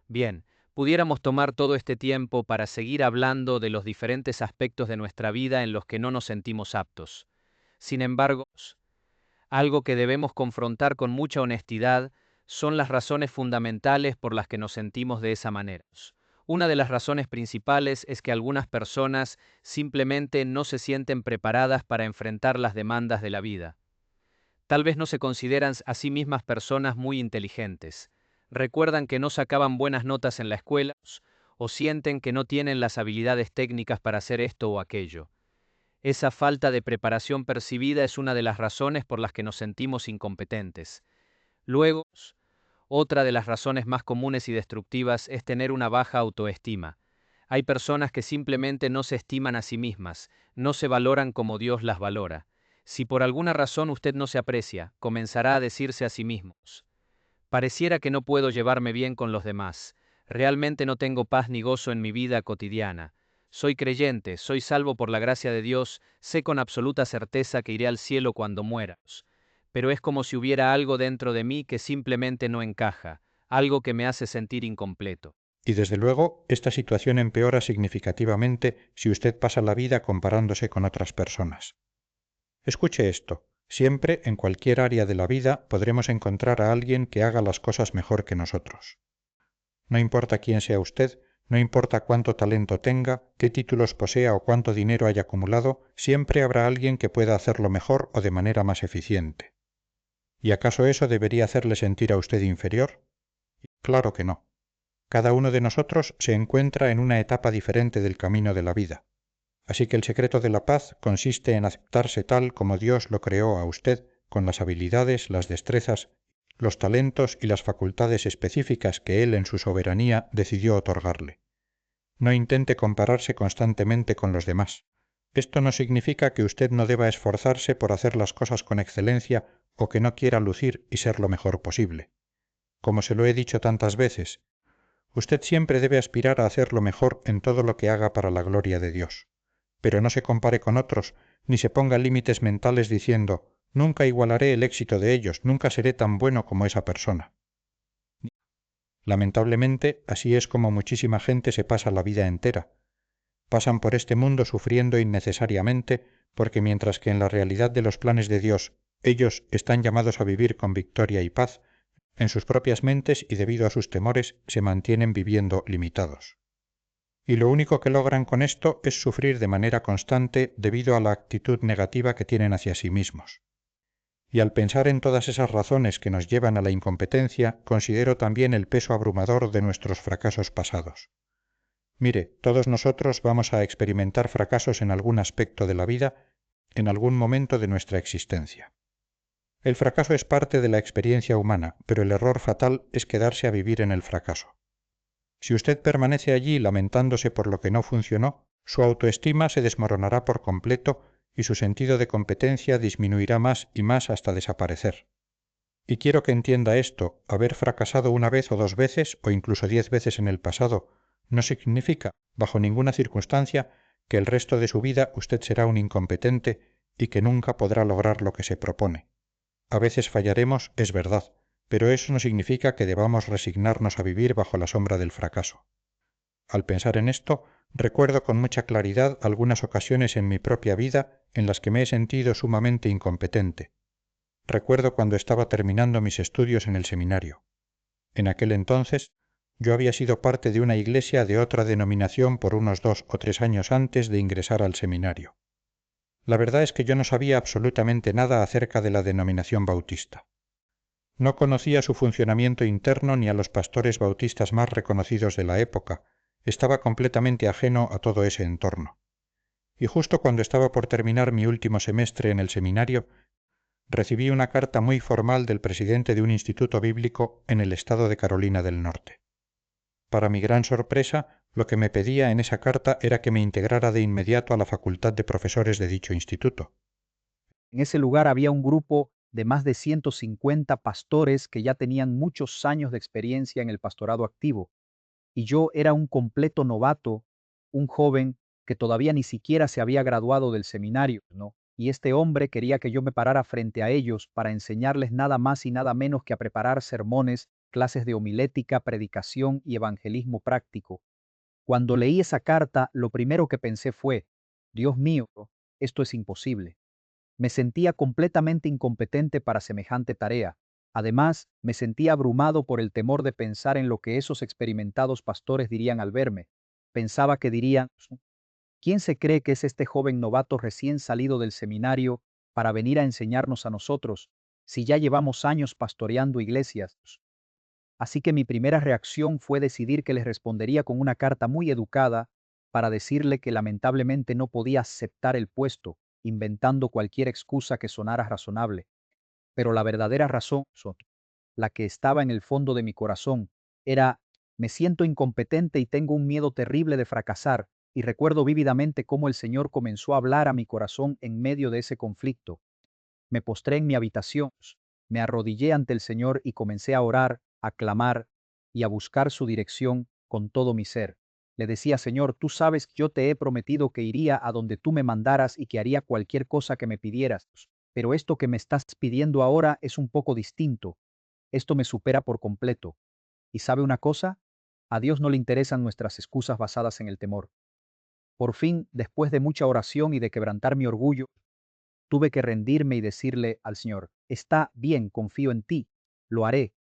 Bien, pudiéramos tomar todo este tiempo para seguir hablando de los diferentes aspectos de nuestra vida en los que no nos sentimos aptos. Sin embargo, algo que debemos confrontar con mucha honestidad son las razones fundamentales por las que nos sentimos de esa manera. Una de las razones principales es que algunas personas simplemente no se sienten preparadas para enfrentar las demandas de la vida. Tal vez no se consideran a sí mismas personas muy inteligentes. Recuerdan que no sacaban buenas notas en la escuela o sienten que no tienen las habilidades técnicas para hacer esto o aquello. Esa falta de preparación percibida es una de las razones por las que nos sentimos incompetentes. Luego, otra de las razones más comunes y destructivas es tener una baja autoestima. Hay personas que simplemente no se estiman a sí mismas, no se valoran como Dios las valora. Si por alguna razón usted no se aprecia, comenzará a decirse a sí mismo: pareciera que no puedo llevarme bien con los demás, realmente no tengo paz ni gozo en mi vida cotidiana. Soy creyente, soy salvo por la gracia de Dios, sé con absoluta certeza que iré al cielo cuando muera. Pero es como si hubiera algo dentro de mí que simplemente no encaja, algo que me hace sentir incompleto. Y desde luego, esta situación empeora significativamente si usted pasa la vida comparándose con otras personas. Escuche esto. Siempre, en cualquier área de la vida, podremos encontrar a alguien que haga las cosas mejor que nosotros. No importa quién sea usted, no importa cuánto talento tenga, qué títulos posea o cuánto dinero haya acumulado, siempre habrá alguien que pueda hacerlo mejor o de manera más eficiente. ¿Y acaso eso debería hacerle sentir a usted inferior? Claro que no. Cada uno de nosotros se encuentra en una etapa diferente del camino de la vida. Así que el secreto de la paz consiste en aceptarse tal como Dios lo creó a usted, con las habilidades, las destrezas, los talentos y las facultades específicas que Él en su soberanía decidió otorgarle. No intente compararse constantemente con los demás. Esto no significa que usted no deba esforzarse por hacer las cosas con excelencia o que no quiera lucir y ser lo mejor posible. Como se lo he dicho tantas veces, usted siempre debe aspirar a hacer lo mejor en todo lo que haga para la gloria de Dios. Pero no se compare con otros, ni se ponga límites mentales diciendo, nunca igualaré el éxito de ellos, nunca seré tan bueno como esa persona. Lamentablemente, así es como muchísima gente se pasa la vida entera. Pasan por este mundo sufriendo innecesariamente, porque mientras que en la realidad de los planes de Dios ellos están llamados a vivir con victoria y paz, en sus propias mentes y debido a sus temores se mantienen viviendo limitados. Y lo único que logran con esto es sufrir de manera constante debido a la actitud negativa que tienen hacia sí mismos. Y al pensar en todas esas razones que nos llevan a la incompetencia, considero también el peso abrumador de nuestros fracasos pasados. Mire, todos nosotros vamos a experimentar fracasos en algún aspecto de la vida, en algún momento de nuestra existencia. El fracaso es parte de la experiencia humana, pero el error fatal es quedarse a vivir en el fracaso. Si usted permanece allí lamentándose por lo que no funcionó, su autoestima se desmoronará por completo y su sentido de competencia disminuirá más y más hasta desaparecer. Y quiero que entienda esto, haber fracasado una vez o dos veces, o incluso 10 veces en el pasado, no significa, bajo ninguna circunstancia, que el resto de su vida usted será un incompetente y que nunca podrá lograr lo que se propone. A veces fallaremos, es verdad, pero eso no significa que debamos resignarnos a vivir bajo la sombra del fracaso. Al pensar en esto, recuerdo con mucha claridad algunas ocasiones en mi propia vida en las que me he sentido sumamente incompetente. Recuerdo cuando estaba terminando mis estudios en el seminario. En aquel entonces, yo había sido parte de una iglesia de otra denominación por unos 2 o 3 años antes de ingresar al seminario. La verdad es que yo no sabía absolutamente nada acerca de la denominación bautista. No conocía su funcionamiento interno ni a los pastores bautistas más reconocidos de la época, estaba completamente ajeno a todo ese entorno. Y justo cuando estaba por terminar mi último semestre en el seminario, recibí una carta muy formal del presidente de un instituto bíblico en el estado de Carolina del Norte. Para mi gran sorpresa, lo que me pedía en esa carta era que me integrara de inmediato a la facultad de profesores de dicho instituto. En ese lugar había un grupo de más de 150 pastores que ya tenían muchos años de experiencia en el pastorado activo, y yo era un completo novato, un joven que todavía ni siquiera se había graduado del seminario, ¿no? Y este hombre quería que yo me parara frente a ellos para enseñarles nada más y nada menos que a preparar sermones, clases de homilética, predicación y evangelismo práctico. Cuando leí esa carta, lo primero que pensé fue, Dios mío, esto es imposible. Me sentía completamente incompetente para semejante tarea. Además, me sentía abrumado por el temor de pensar en lo que esos experimentados pastores dirían al verme. Pensaba que dirían, ¿quién se cree que es este joven novato recién salido del seminario para venir a enseñarnos a nosotros, si ya llevamos años pastoreando iglesias? Así que mi primera reacción fue decidir que les respondería con una carta muy educada para decirle que lamentablemente no podía aceptar el puesto, inventando cualquier excusa que sonara razonable. Pero la verdadera razón, la que estaba en el fondo de mi corazón, era, me siento incompetente y tengo un miedo terrible de fracasar, y recuerdo vívidamente cómo el Señor comenzó a hablar a mi corazón en medio de ese conflicto. Me postré en mi habitación, me arrodillé ante el Señor y comencé a orar, a clamar y a buscar su dirección con todo mi ser. Le decía, Señor, tú sabes que yo te he prometido que iría a donde tú me mandaras y que haría cualquier cosa que me pidieras, pero esto que me estás pidiendo ahora es un poco distinto. Esto me supera por completo. ¿Y sabe una cosa? A Dios no le interesan nuestras excusas basadas en el temor. Por fin, después de mucha oración y de quebrantar mi orgullo, tuve que rendirme y decirle al Señor, está bien, confío en ti, lo haré.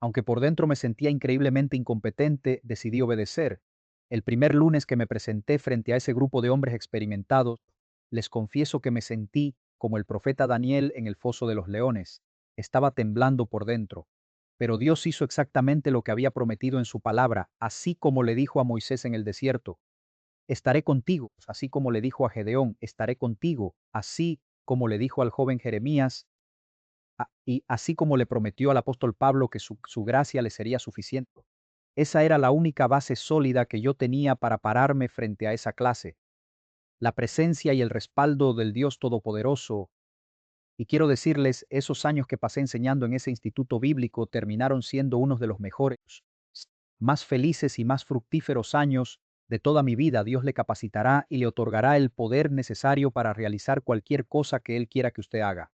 Aunque por dentro me sentía increíblemente incompetente, decidí obedecer. El primer lunes que me presenté frente a ese grupo de hombres experimentados, les confieso que me sentí como el profeta Daniel en el foso de los leones. Estaba temblando por dentro. Pero Dios hizo exactamente lo que había prometido en su palabra, así como le dijo a Moisés en el desierto. Estaré contigo, así como le dijo a Gedeón, estaré contigo, así como le dijo al joven Jeremías, y así como le prometió al apóstol Pablo que su gracia le sería suficiente. Esa era la única base sólida que yo tenía para pararme frente a esa clase, la presencia y el respaldo del Dios Todopoderoso. Y quiero decirles, esos años que pasé enseñando en ese instituto bíblico terminaron siendo unos de los mejores, más felices y más fructíferos años de toda mi vida. Dios le capacitará y le otorgará el poder necesario para realizar cualquier cosa que Él quiera que usted haga.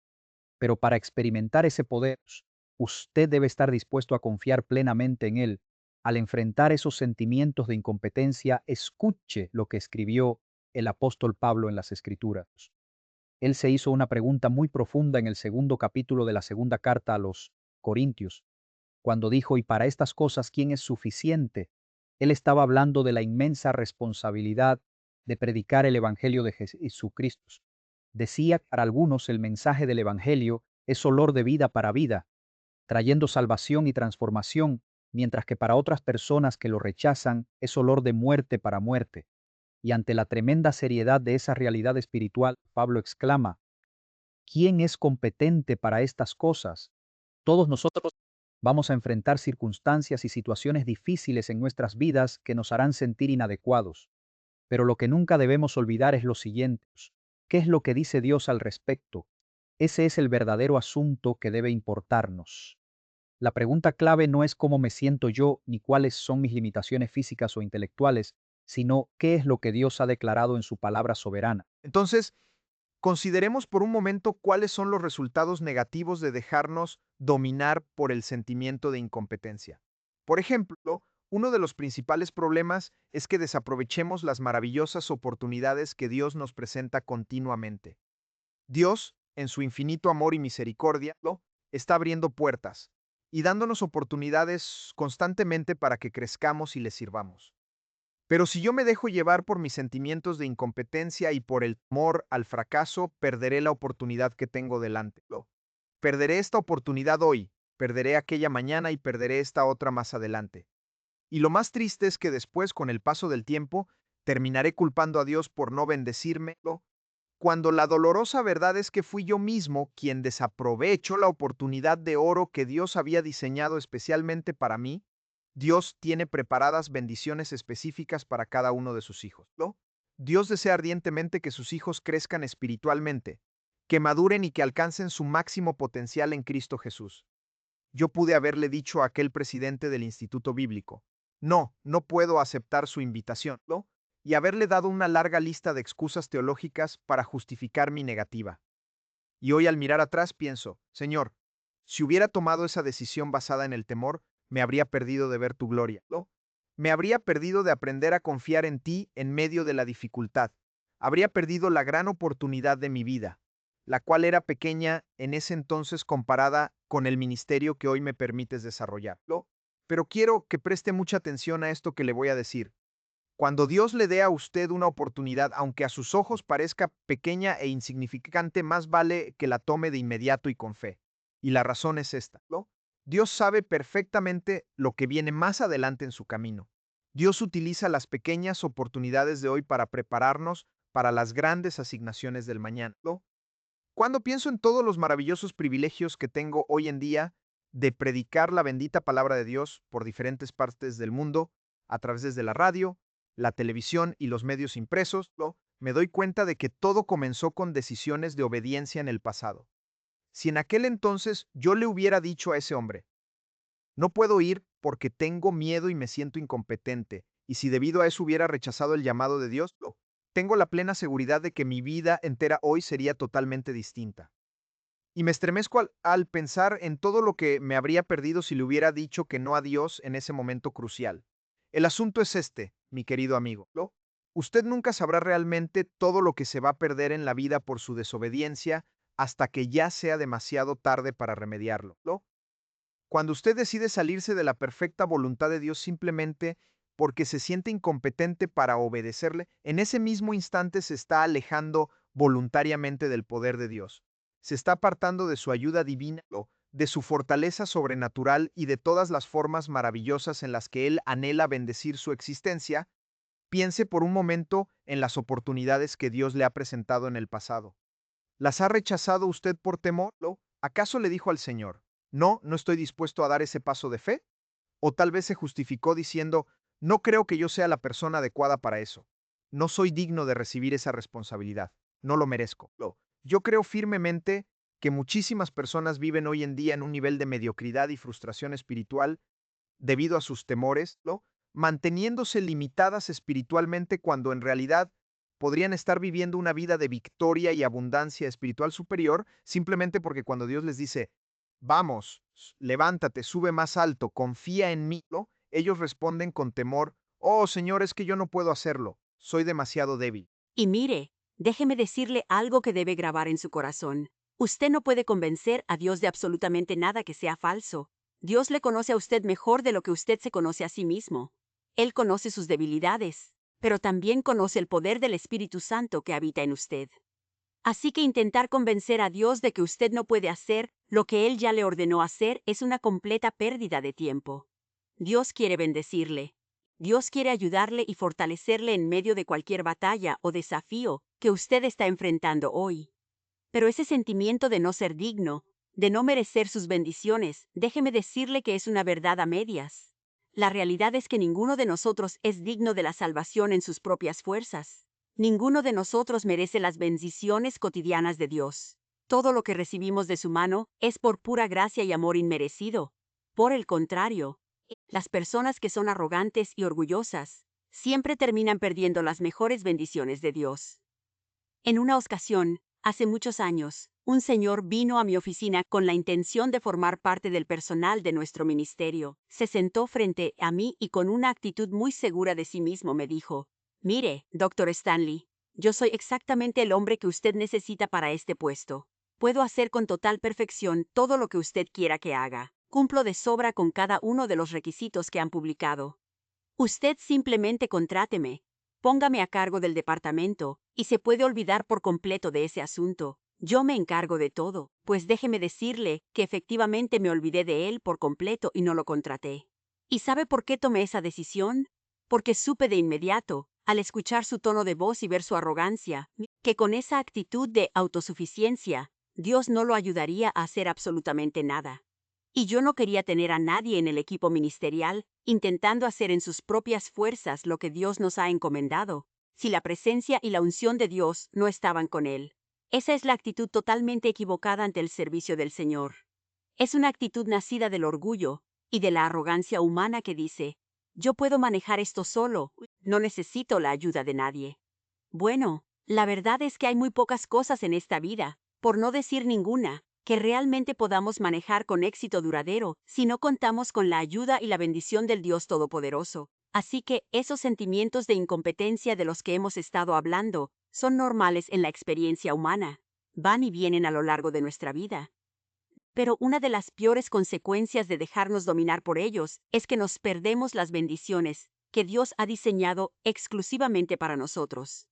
Pero para experimentar ese poder, usted debe estar dispuesto a confiar plenamente en Él. Al enfrentar esos sentimientos de incompetencia, escuche lo que escribió el apóstol Pablo en las Escrituras. Él se hizo una pregunta muy profunda en el segundo capítulo de la segunda carta a los Corintios, cuando dijo, y para estas cosas, ¿quién es suficiente? Él estaba hablando de la inmensa responsabilidad de predicar el Evangelio de Jesucristo. Decía que para algunos el mensaje del Evangelio es olor de vida para vida, trayendo salvación y transformación, mientras que para otras personas que lo rechazan es olor de muerte para muerte. Y ante la tremenda seriedad de esa realidad espiritual, Pablo exclama, ¿quién es competente para estas cosas? Todos nosotros vamos a enfrentar circunstancias y situaciones difíciles en nuestras vidas que nos harán sentir inadecuados. Pero lo que nunca debemos olvidar es lo siguiente. ¿Qué es lo que dice Dios al respecto? Ese es el verdadero asunto que debe importarnos. La pregunta clave no es cómo me siento yo ni cuáles son mis limitaciones físicas o intelectuales, sino qué es lo que Dios ha declarado en su palabra soberana. Entonces, consideremos por un momento cuáles son los resultados negativos de dejarnos dominar por el sentimiento de incompetencia. Por ejemplo, uno de los principales problemas es que desaprovechemos las maravillosas oportunidades que Dios nos presenta continuamente. Dios, en su infinito amor y misericordia, está abriendo puertas y dándonos oportunidades constantemente para que crezcamos y le sirvamos. Pero si yo me dejo llevar por mis sentimientos de incompetencia y por el temor al fracaso, perderé la oportunidad que tengo delante. Perderé esta oportunidad hoy, perderé aquella mañana y perderé esta otra más adelante. Y lo más triste es que después, con el paso del tiempo, terminaré culpando a Dios por no bendecirme, cuando la dolorosa verdad es que fui yo mismo quien desaprovechó la oportunidad de oro que Dios había diseñado especialmente para mí. Dios tiene preparadas bendiciones específicas para cada uno de sus hijos. Dios desea ardientemente que sus hijos crezcan espiritualmente, que maduren y que alcancen su máximo potencial en Cristo Jesús. Yo pude haberle dicho a aquel presidente del Instituto Bíblico, no, no puedo aceptar su invitación, y haberle dado una larga lista de excusas teológicas para justificar mi negativa. Y hoy al mirar atrás pienso, Señor, si hubiera tomado esa decisión basada en el temor, me habría perdido de ver tu gloria. Me habría perdido de aprender a confiar en ti en medio de la dificultad. Habría perdido la gran oportunidad de mi vida, la cual era pequeña en ese entonces comparada con el ministerio que hoy me permites desarrollar. Pero quiero que preste mucha atención a esto que le voy a decir. Cuando Dios le dé a usted una oportunidad, aunque a sus ojos parezca pequeña e insignificante, más vale que la tome de inmediato y con fe. Y la razón es esta, ¿no? Dios sabe perfectamente lo que viene más adelante en su camino. Dios utiliza las pequeñas oportunidades de hoy para prepararnos para las grandes asignaciones del mañana, ¿no? Cuando pienso en todos los maravillosos privilegios que tengo hoy en día de predicar la bendita palabra de Dios por diferentes partes del mundo, a través de la radio, la televisión y los medios impresos, me doy cuenta de que todo comenzó con decisiones de obediencia en el pasado. Si en aquel entonces yo le hubiera dicho a ese hombre, no puedo ir porque tengo miedo y me siento incompetente, y si debido a eso hubiera rechazado el llamado de Dios, tengo la plena seguridad de que mi vida entera hoy sería totalmente distinta. Y me estremezco al pensar en todo lo que me habría perdido si le hubiera dicho que no a Dios en ese momento crucial. El asunto es este, mi querido amigo. Usted nunca sabrá realmente todo lo que se va a perder en la vida por su desobediencia hasta que ya sea demasiado tarde para remediarlo. Cuando usted decide salirse de la perfecta voluntad de Dios simplemente porque se siente incompetente para obedecerle, en ese mismo instante se está alejando voluntariamente del poder de Dios. Se está apartando de su ayuda divina, de su fortaleza sobrenatural y de todas las formas maravillosas en las que Él anhela bendecir su existencia. Piense por un momento en las oportunidades que Dios le ha presentado en el pasado. ¿Las ha rechazado usted por temor? ¿Acaso le dijo al Señor, no estoy dispuesto a dar ese paso de fe? O tal vez se justificó diciendo, no creo que yo sea la persona adecuada para eso. No soy digno de recibir esa responsabilidad. No lo merezco. Yo creo firmemente que muchísimas personas viven hoy en día en un nivel de mediocridad y frustración espiritual debido a sus temores, manteniéndose limitadas espiritualmente cuando en realidad podrían estar viviendo una vida de victoria y abundancia espiritual superior simplemente porque cuando Dios les dice, vamos, levántate, sube más alto, confía en mí, ellos responden con temor, oh Señor, es que yo no puedo hacerlo, soy demasiado débil. Y mire, déjeme decirle algo que debe grabar en su corazón. Usted no puede convencer a Dios de absolutamente nada que sea falso. Dios le conoce a usted mejor de lo que usted se conoce a sí mismo. Él conoce sus debilidades, pero también conoce el poder del Espíritu Santo que habita en usted. Así que intentar convencer a Dios de que usted no puede hacer lo que Él ya le ordenó hacer es una completa pérdida de tiempo. Dios quiere bendecirle. Dios quiere ayudarle y fortalecerle en medio de cualquier batalla o desafío que usted está enfrentando hoy. Pero ese sentimiento de no ser digno, de no merecer sus bendiciones, déjeme decirle que es una verdad a medias. La realidad es que ninguno de nosotros es digno de la salvación en sus propias fuerzas. Ninguno de nosotros merece las bendiciones cotidianas de Dios. Todo lo que recibimos de su mano es por pura gracia y amor inmerecido. Por el contrario, las personas que son arrogantes y orgullosas siempre terminan perdiendo las mejores bendiciones de Dios. En una ocasión, hace muchos años, un señor vino a mi oficina con la intención de formar parte del personal de nuestro ministerio. Se sentó frente a mí y con una actitud muy segura de sí mismo me dijo, mire, Dr. Stanley, yo soy exactamente el hombre que usted necesita para este puesto. Puedo hacer con total perfección todo lo que usted quiera que haga. Cumplo de sobra con cada uno de los requisitos que han publicado. Usted simplemente contráteme, póngame a cargo del departamento y se puede olvidar por completo de ese asunto. Yo me encargo de todo, pues déjeme decirle que efectivamente me olvidé de él por completo y no lo contraté. ¿Y sabe por qué tomé esa decisión? Porque supe de inmediato, al escuchar su tono de voz y ver su arrogancia, que con esa actitud de autosuficiencia, Dios no lo ayudaría a hacer absolutamente nada. Y yo no quería tener a nadie en el equipo ministerial intentando hacer en sus propias fuerzas lo que Dios nos ha encomendado, si la presencia y la unción de Dios no estaban con él. Esa es la actitud totalmente equivocada ante el servicio del Señor. Es una actitud nacida del orgullo y de la arrogancia humana que dice, yo puedo manejar esto solo, no necesito la ayuda de nadie. Bueno, la verdad es que hay muy pocas cosas en esta vida, por no decir ninguna, que realmente podamos manejar con éxito duradero si no contamos con la ayuda y la bendición del Dios Todopoderoso. Así que esos sentimientos de incompetencia de los que hemos estado hablando son normales en la experiencia humana. Van y vienen a lo largo de nuestra vida. Pero una de las peores consecuencias de dejarnos dominar por ellos es que nos perdemos las bendiciones que Dios ha diseñado exclusivamente para nosotros.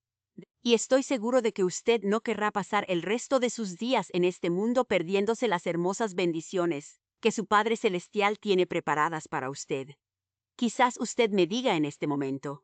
Y estoy seguro de que usted no querrá pasar el resto de sus días en este mundo perdiéndose las hermosas bendiciones que su Padre Celestial tiene preparadas para usted. Quizás usted me diga en este momento,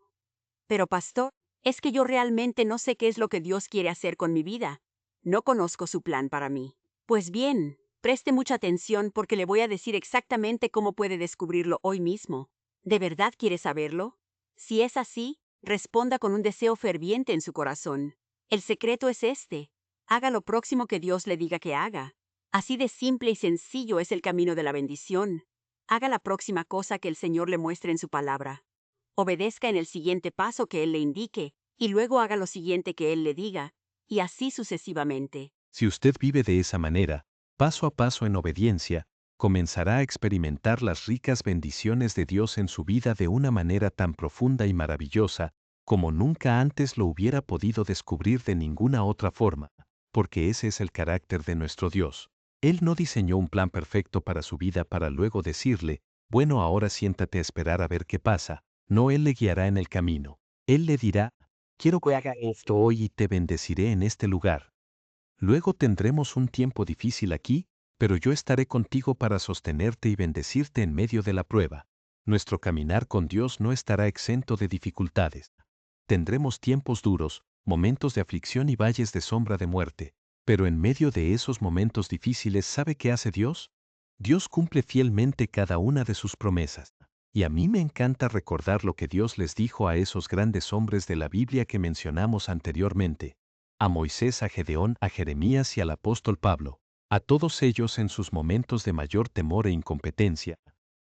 pero pastor, es que yo realmente no sé qué es lo que Dios quiere hacer con mi vida. No conozco su plan para mí. Pues bien, preste mucha atención porque le voy a decir exactamente cómo puede descubrirlo hoy mismo. ¿De verdad quiere saberlo? Si es así, responda con un deseo ferviente en su corazón. El secreto es este. Haga lo próximo que Dios le diga que haga. Así de simple y sencillo es el camino de la bendición. Haga la próxima cosa que el Señor le muestre en su palabra. Obedezca en el siguiente paso que Él le indique, y luego haga lo siguiente que Él le diga, y así sucesivamente. Si usted vive de esa manera, paso a paso en obediencia, comenzará a experimentar las ricas bendiciones de Dios en su vida de una manera tan profunda y maravillosa como nunca antes lo hubiera podido descubrir de ninguna otra forma, porque ese es el carácter de nuestro Dios. Él no diseñó un plan perfecto para su vida para luego decirle, bueno, ahora siéntate a esperar a ver qué pasa. No, Él le guiará en el camino. Él le dirá, quiero que haga esto hoy y te bendeciré en este lugar. Luego tendremos un tiempo difícil aquí, pero yo estaré contigo para sostenerte y bendecirte en medio de la prueba. Nuestro caminar con Dios no estará exento de dificultades. Tendremos tiempos duros, momentos de aflicción y valles de sombra de muerte, pero en medio de esos momentos difíciles, ¿sabe qué hace Dios? Dios cumple fielmente cada una de sus promesas. Y a mí me encanta recordar lo que Dios les dijo a esos grandes hombres de la Biblia que mencionamos anteriormente. A Moisés, a Gedeón, a Jeremías y al apóstol Pablo. A todos ellos en sus momentos de mayor temor e incompetencia.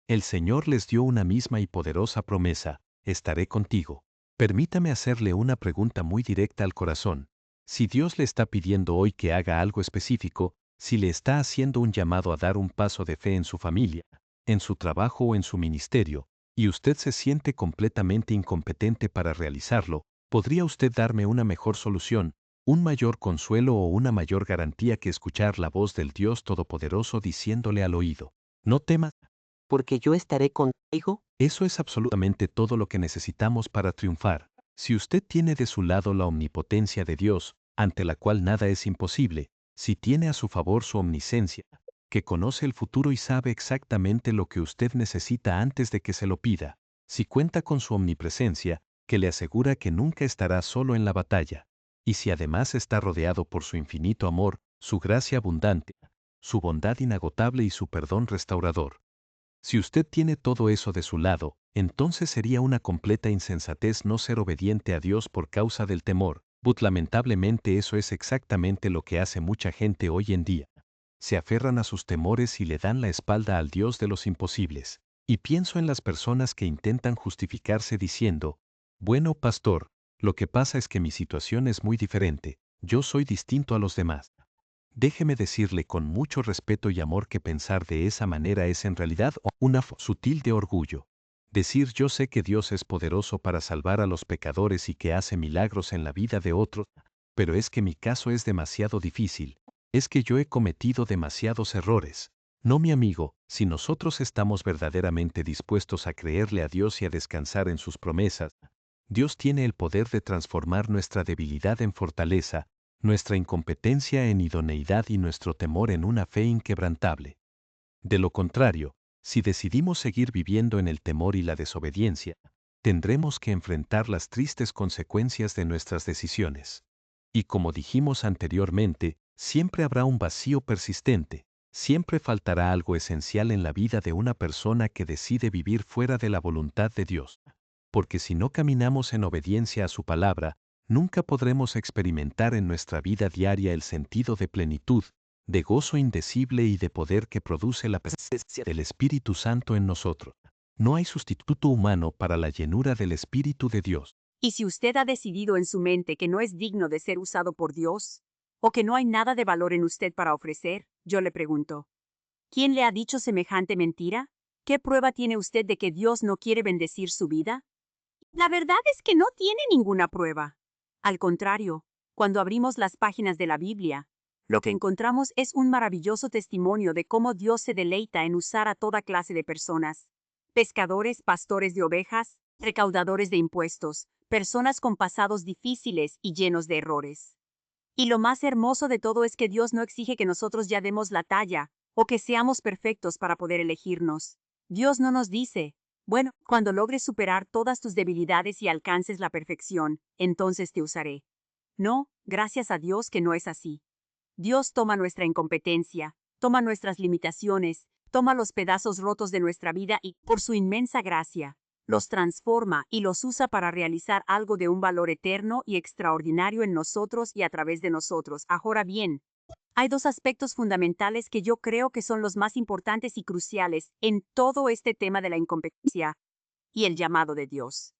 El Señor les dio una misma y poderosa promesa, estaré contigo. Permítame hacerle una pregunta muy directa al corazón. Si Dios le está pidiendo hoy que haga algo específico, si le está haciendo un llamado a dar un paso de fe en su familia, en su trabajo o en su ministerio, y usted se siente completamente incompetente para realizarlo, ¿podría usted darme una mejor solución, un mayor consuelo o una mayor garantía que escuchar la voz del Dios Todopoderoso diciéndole al oído, no temas, porque yo estaré contigo? eso es absolutamente todo lo que necesitamos para triunfar. Si usted tiene de su lado la omnipotencia de Dios, ante la cual nada es imposible, si tiene a su favor su omnisciencia, que conoce el futuro y sabe exactamente lo que usted necesita antes de que se lo pida, si cuenta con su omnipresencia, que le asegura que nunca estará solo en la batalla, y si además está rodeado por su infinito amor, su gracia abundante, su bondad inagotable y su perdón restaurador. Si usted tiene todo eso de su lado, entonces sería una completa insensatez no ser obediente a Dios por causa del temor, but lamentablemente eso es exactamente lo que hace mucha gente hoy en día. Se aferran a sus temores y le dan la espalda al Dios de los imposibles. Y pienso en las personas que intentan justificarse diciendo, bueno, pastor, lo que pasa es que mi situación es muy diferente, yo soy distinto a los demás. Déjeme decirle con mucho respeto y amor que pensar de esa manera es en realidad una sutil de orgullo. Decir yo sé que Dios es poderoso para salvar a los pecadores y que hace milagros en la vida de otros, pero es que mi caso es demasiado difícil, es que yo he cometido demasiados errores. No, mi amigo, si nosotros estamos verdaderamente dispuestos a creerle a Dios y a descansar en sus promesas, Dios tiene el poder de transformar nuestra debilidad en fortaleza, nuestra incompetencia en idoneidad y nuestro temor en una fe inquebrantable. De lo contrario, si decidimos seguir viviendo en el temor y la desobediencia, tendremos que enfrentar las tristes consecuencias de nuestras decisiones. Y como dijimos anteriormente, siempre habrá un vacío persistente, siempre faltará algo esencial en la vida de una persona que decide vivir fuera de la voluntad de Dios. Porque si no caminamos en obediencia a su palabra, nunca podremos experimentar en nuestra vida diaria el sentido de plenitud, de gozo indecible y de poder que produce la presencia del Espíritu Santo en nosotros. No hay sustituto humano para la llenura del Espíritu de Dios. Y si usted ha decidido en su mente que no es digno de ser usado por Dios, o que no hay nada de valor en usted para ofrecer, yo le pregunto, ¿quién le ha dicho semejante mentira? ¿Qué prueba tiene usted de que Dios no quiere bendecir su vida? La verdad es que no tiene ninguna prueba. Al contrario, cuando abrimos las páginas de la Biblia, lo que encontramos es un maravilloso testimonio de cómo Dios se deleita en usar a toda clase de personas. Pescadores, pastores de ovejas, recaudadores de impuestos, personas con pasados difíciles y llenos de errores. Y lo más hermoso de todo es que Dios no exige que nosotros ya demos la talla o que seamos perfectos para poder elegirnos. Dios no nos dice, bueno, cuando logres superar todas tus debilidades y alcances la perfección, entonces te usaré. No, gracias a Dios que no es así. Dios toma nuestra incompetencia, toma nuestras limitaciones, toma los pedazos rotos de nuestra vida y, por su inmensa gracia, los transforma y los usa para realizar algo de un valor eterno y extraordinario en nosotros y a través de nosotros. Ahora bien, hay dos aspectos fundamentales que yo creo que son los más importantes y cruciales en todo este tema de la incompetencia y el llamado de Dios.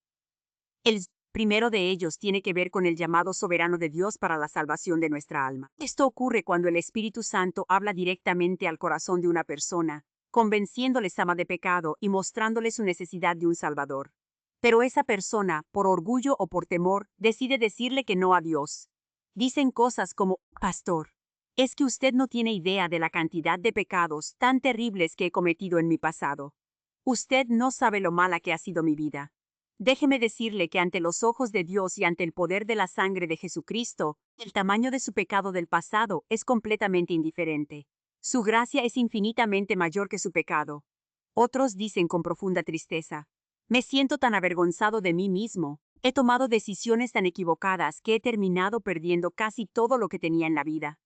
El primero de ellos tiene que ver con el llamado soberano de Dios para la salvación de nuestra alma. Esto ocurre cuando el Espíritu Santo habla directamente al corazón de una persona, convenciéndoles ama de pecado y mostrándoles su necesidad de un Salvador. Pero esa persona, por orgullo o por temor, decide decirle que no a Dios. Dicen cosas como, pastor, es que usted no tiene idea de la cantidad de pecados tan terribles que he cometido en mi pasado. Usted no sabe lo mala que ha sido mi vida. Déjeme decirle que ante los ojos de Dios y ante el poder de la sangre de Jesucristo, el tamaño de su pecado del pasado es completamente indiferente. Su gracia es infinitamente mayor que su pecado. Otros dicen con profunda tristeza, me siento tan avergonzado de mí mismo. He tomado decisiones tan equivocadas que he terminado perdiendo casi todo lo que tenía en la vida.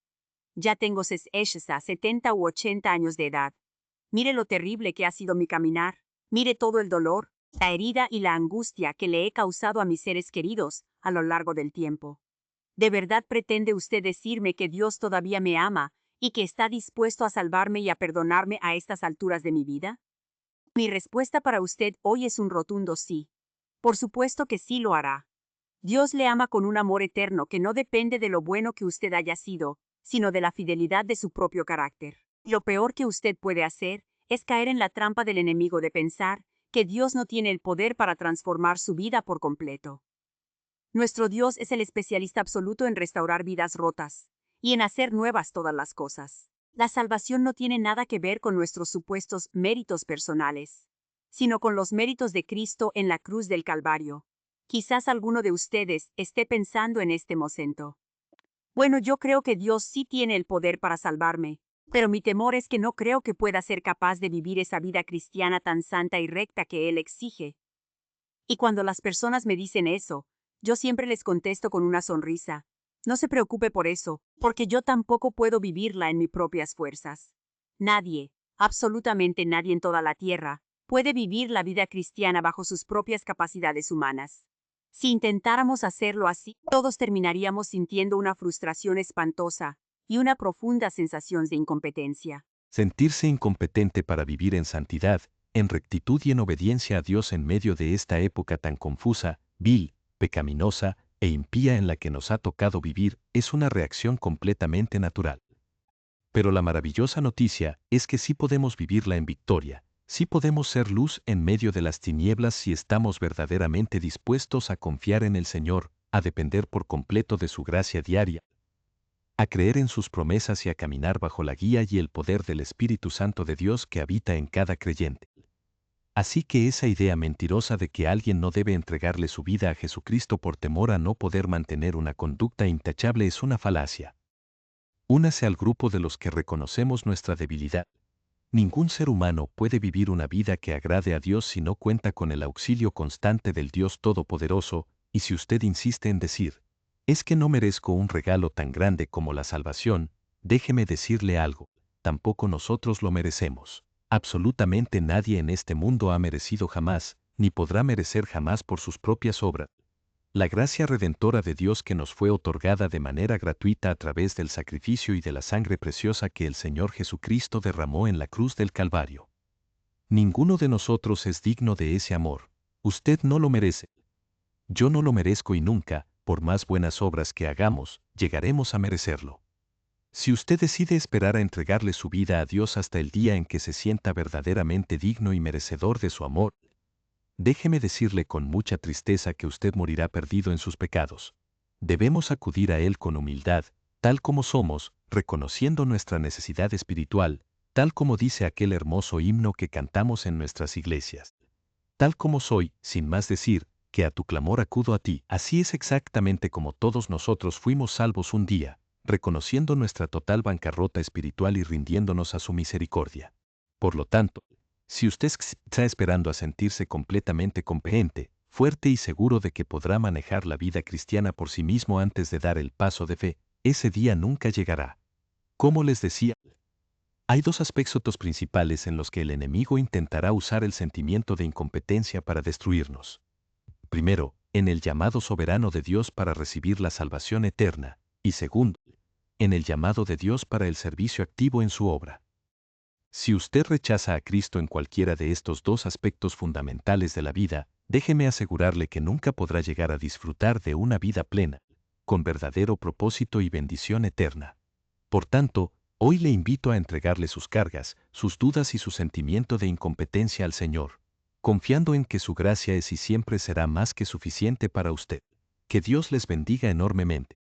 Ya tengo 70 u 80 años de edad. Mire lo terrible que ha sido mi caminar. Mire todo el dolor, la herida y la angustia que le he causado a mis seres queridos a lo largo del tiempo. ¿De verdad pretende usted decirme que Dios todavía me ama y que está dispuesto a salvarme y a perdonarme a estas alturas de mi vida? Mi respuesta para usted hoy es un rotundo sí. Por supuesto que sí lo hará. Dios le ama con un amor eterno que no depende de lo bueno que usted haya sido, sino de la fidelidad de su propio carácter. Lo peor que usted puede hacer es caer en la trampa del enemigo de pensar que Dios no tiene el poder para transformar su vida por completo. Nuestro Dios es el especialista absoluto en restaurar vidas rotas y en hacer nuevas todas las cosas. La salvación no tiene nada que ver con nuestros supuestos méritos personales, sino con los méritos de Cristo en la cruz del Calvario. Quizás alguno de ustedes esté pensando en este momento. Bueno, yo creo que Dios sí tiene el poder para salvarme, pero mi temor es que no creo que pueda ser capaz de vivir esa vida cristiana tan santa y recta que Él exige. Y cuando las personas me dicen eso, yo siempre les contesto con una sonrisa. No se preocupe por eso, porque yo tampoco puedo vivirla en mis propias fuerzas. Nadie, absolutamente nadie en toda la tierra, puede vivir la vida cristiana bajo sus propias capacidades humanas. Si intentáramos hacerlo así, todos terminaríamos sintiendo una frustración espantosa y una profunda sensación de incompetencia. Sentirse incompetente para vivir en santidad, en rectitud y en obediencia a Dios en medio de esta época tan confusa, vil, pecaminosa e impía en la que nos ha tocado vivir es una reacción completamente natural. Pero la maravillosa noticia es que sí podemos vivirla en victoria, sí podemos ser luz en medio de las tinieblas si estamos verdaderamente dispuestos a confiar en el Señor, a depender por completo de su gracia diaria, a creer en sus promesas y a caminar bajo la guía y el poder del Espíritu Santo de Dios que habita en cada creyente. Así que esa idea mentirosa de que alguien no debe entregarle su vida a Jesucristo por temor a no poder mantener una conducta intachable es una falacia. Únase al grupo de los que reconocemos nuestra debilidad. Ningún ser humano puede vivir una vida que agrade a Dios si no cuenta con el auxilio constante del Dios Todopoderoso, y si usted insiste en decir, es que no merezco un regalo tan grande como la salvación, déjeme decirle algo, tampoco nosotros lo merecemos. Absolutamente nadie en este mundo ha merecido jamás, ni podrá merecer jamás por sus propias obras. La gracia redentora de Dios que nos fue otorgada de manera gratuita a través del sacrificio y de la sangre preciosa que el Señor Jesucristo derramó en la cruz del Calvario. Ninguno de nosotros es digno de ese amor. Usted no lo merece. Yo no lo merezco y nunca, por más buenas obras que hagamos, llegaremos a merecerlo. Si usted decide esperar a entregarle su vida a Dios hasta el día en que se sienta verdaderamente digno y merecedor de su amor, déjeme decirle con mucha tristeza que usted morirá perdido en sus pecados. Debemos acudir a Él con humildad, tal como somos, reconociendo nuestra necesidad espiritual, tal como dice aquel hermoso himno que cantamos en nuestras iglesias. Tal como soy, sin más decir, que a tu clamor acudo a ti. Así es exactamente como todos nosotros fuimos salvos un día, reconociendo nuestra total bancarrota espiritual y rindiéndonos a su misericordia. Por lo tanto, si usted está esperando a sentirse completamente competente, fuerte y seguro de que podrá manejar la vida cristiana por sí mismo antes de dar el paso de fe, ese día nunca llegará. Como les decía, hay dos aspectos principales en los que el enemigo intentará usar el sentimiento de incompetencia para destruirnos. Primero, en el llamado soberano de Dios para recibir la salvación eterna, y segundo, en el llamado de Dios para el servicio activo en su obra. Si usted rechaza a Cristo en cualquiera de estos dos aspectos fundamentales de la vida, déjeme asegurarle que nunca podrá llegar a disfrutar de una vida plena, con verdadero propósito y bendición eterna. Por tanto, Hoy le invito a entregarle sus cargas, sus dudas y su sentimiento de incompetencia al Señor, confiando en que su gracia es y siempre será más que suficiente para usted. Que Dios les bendiga enormemente.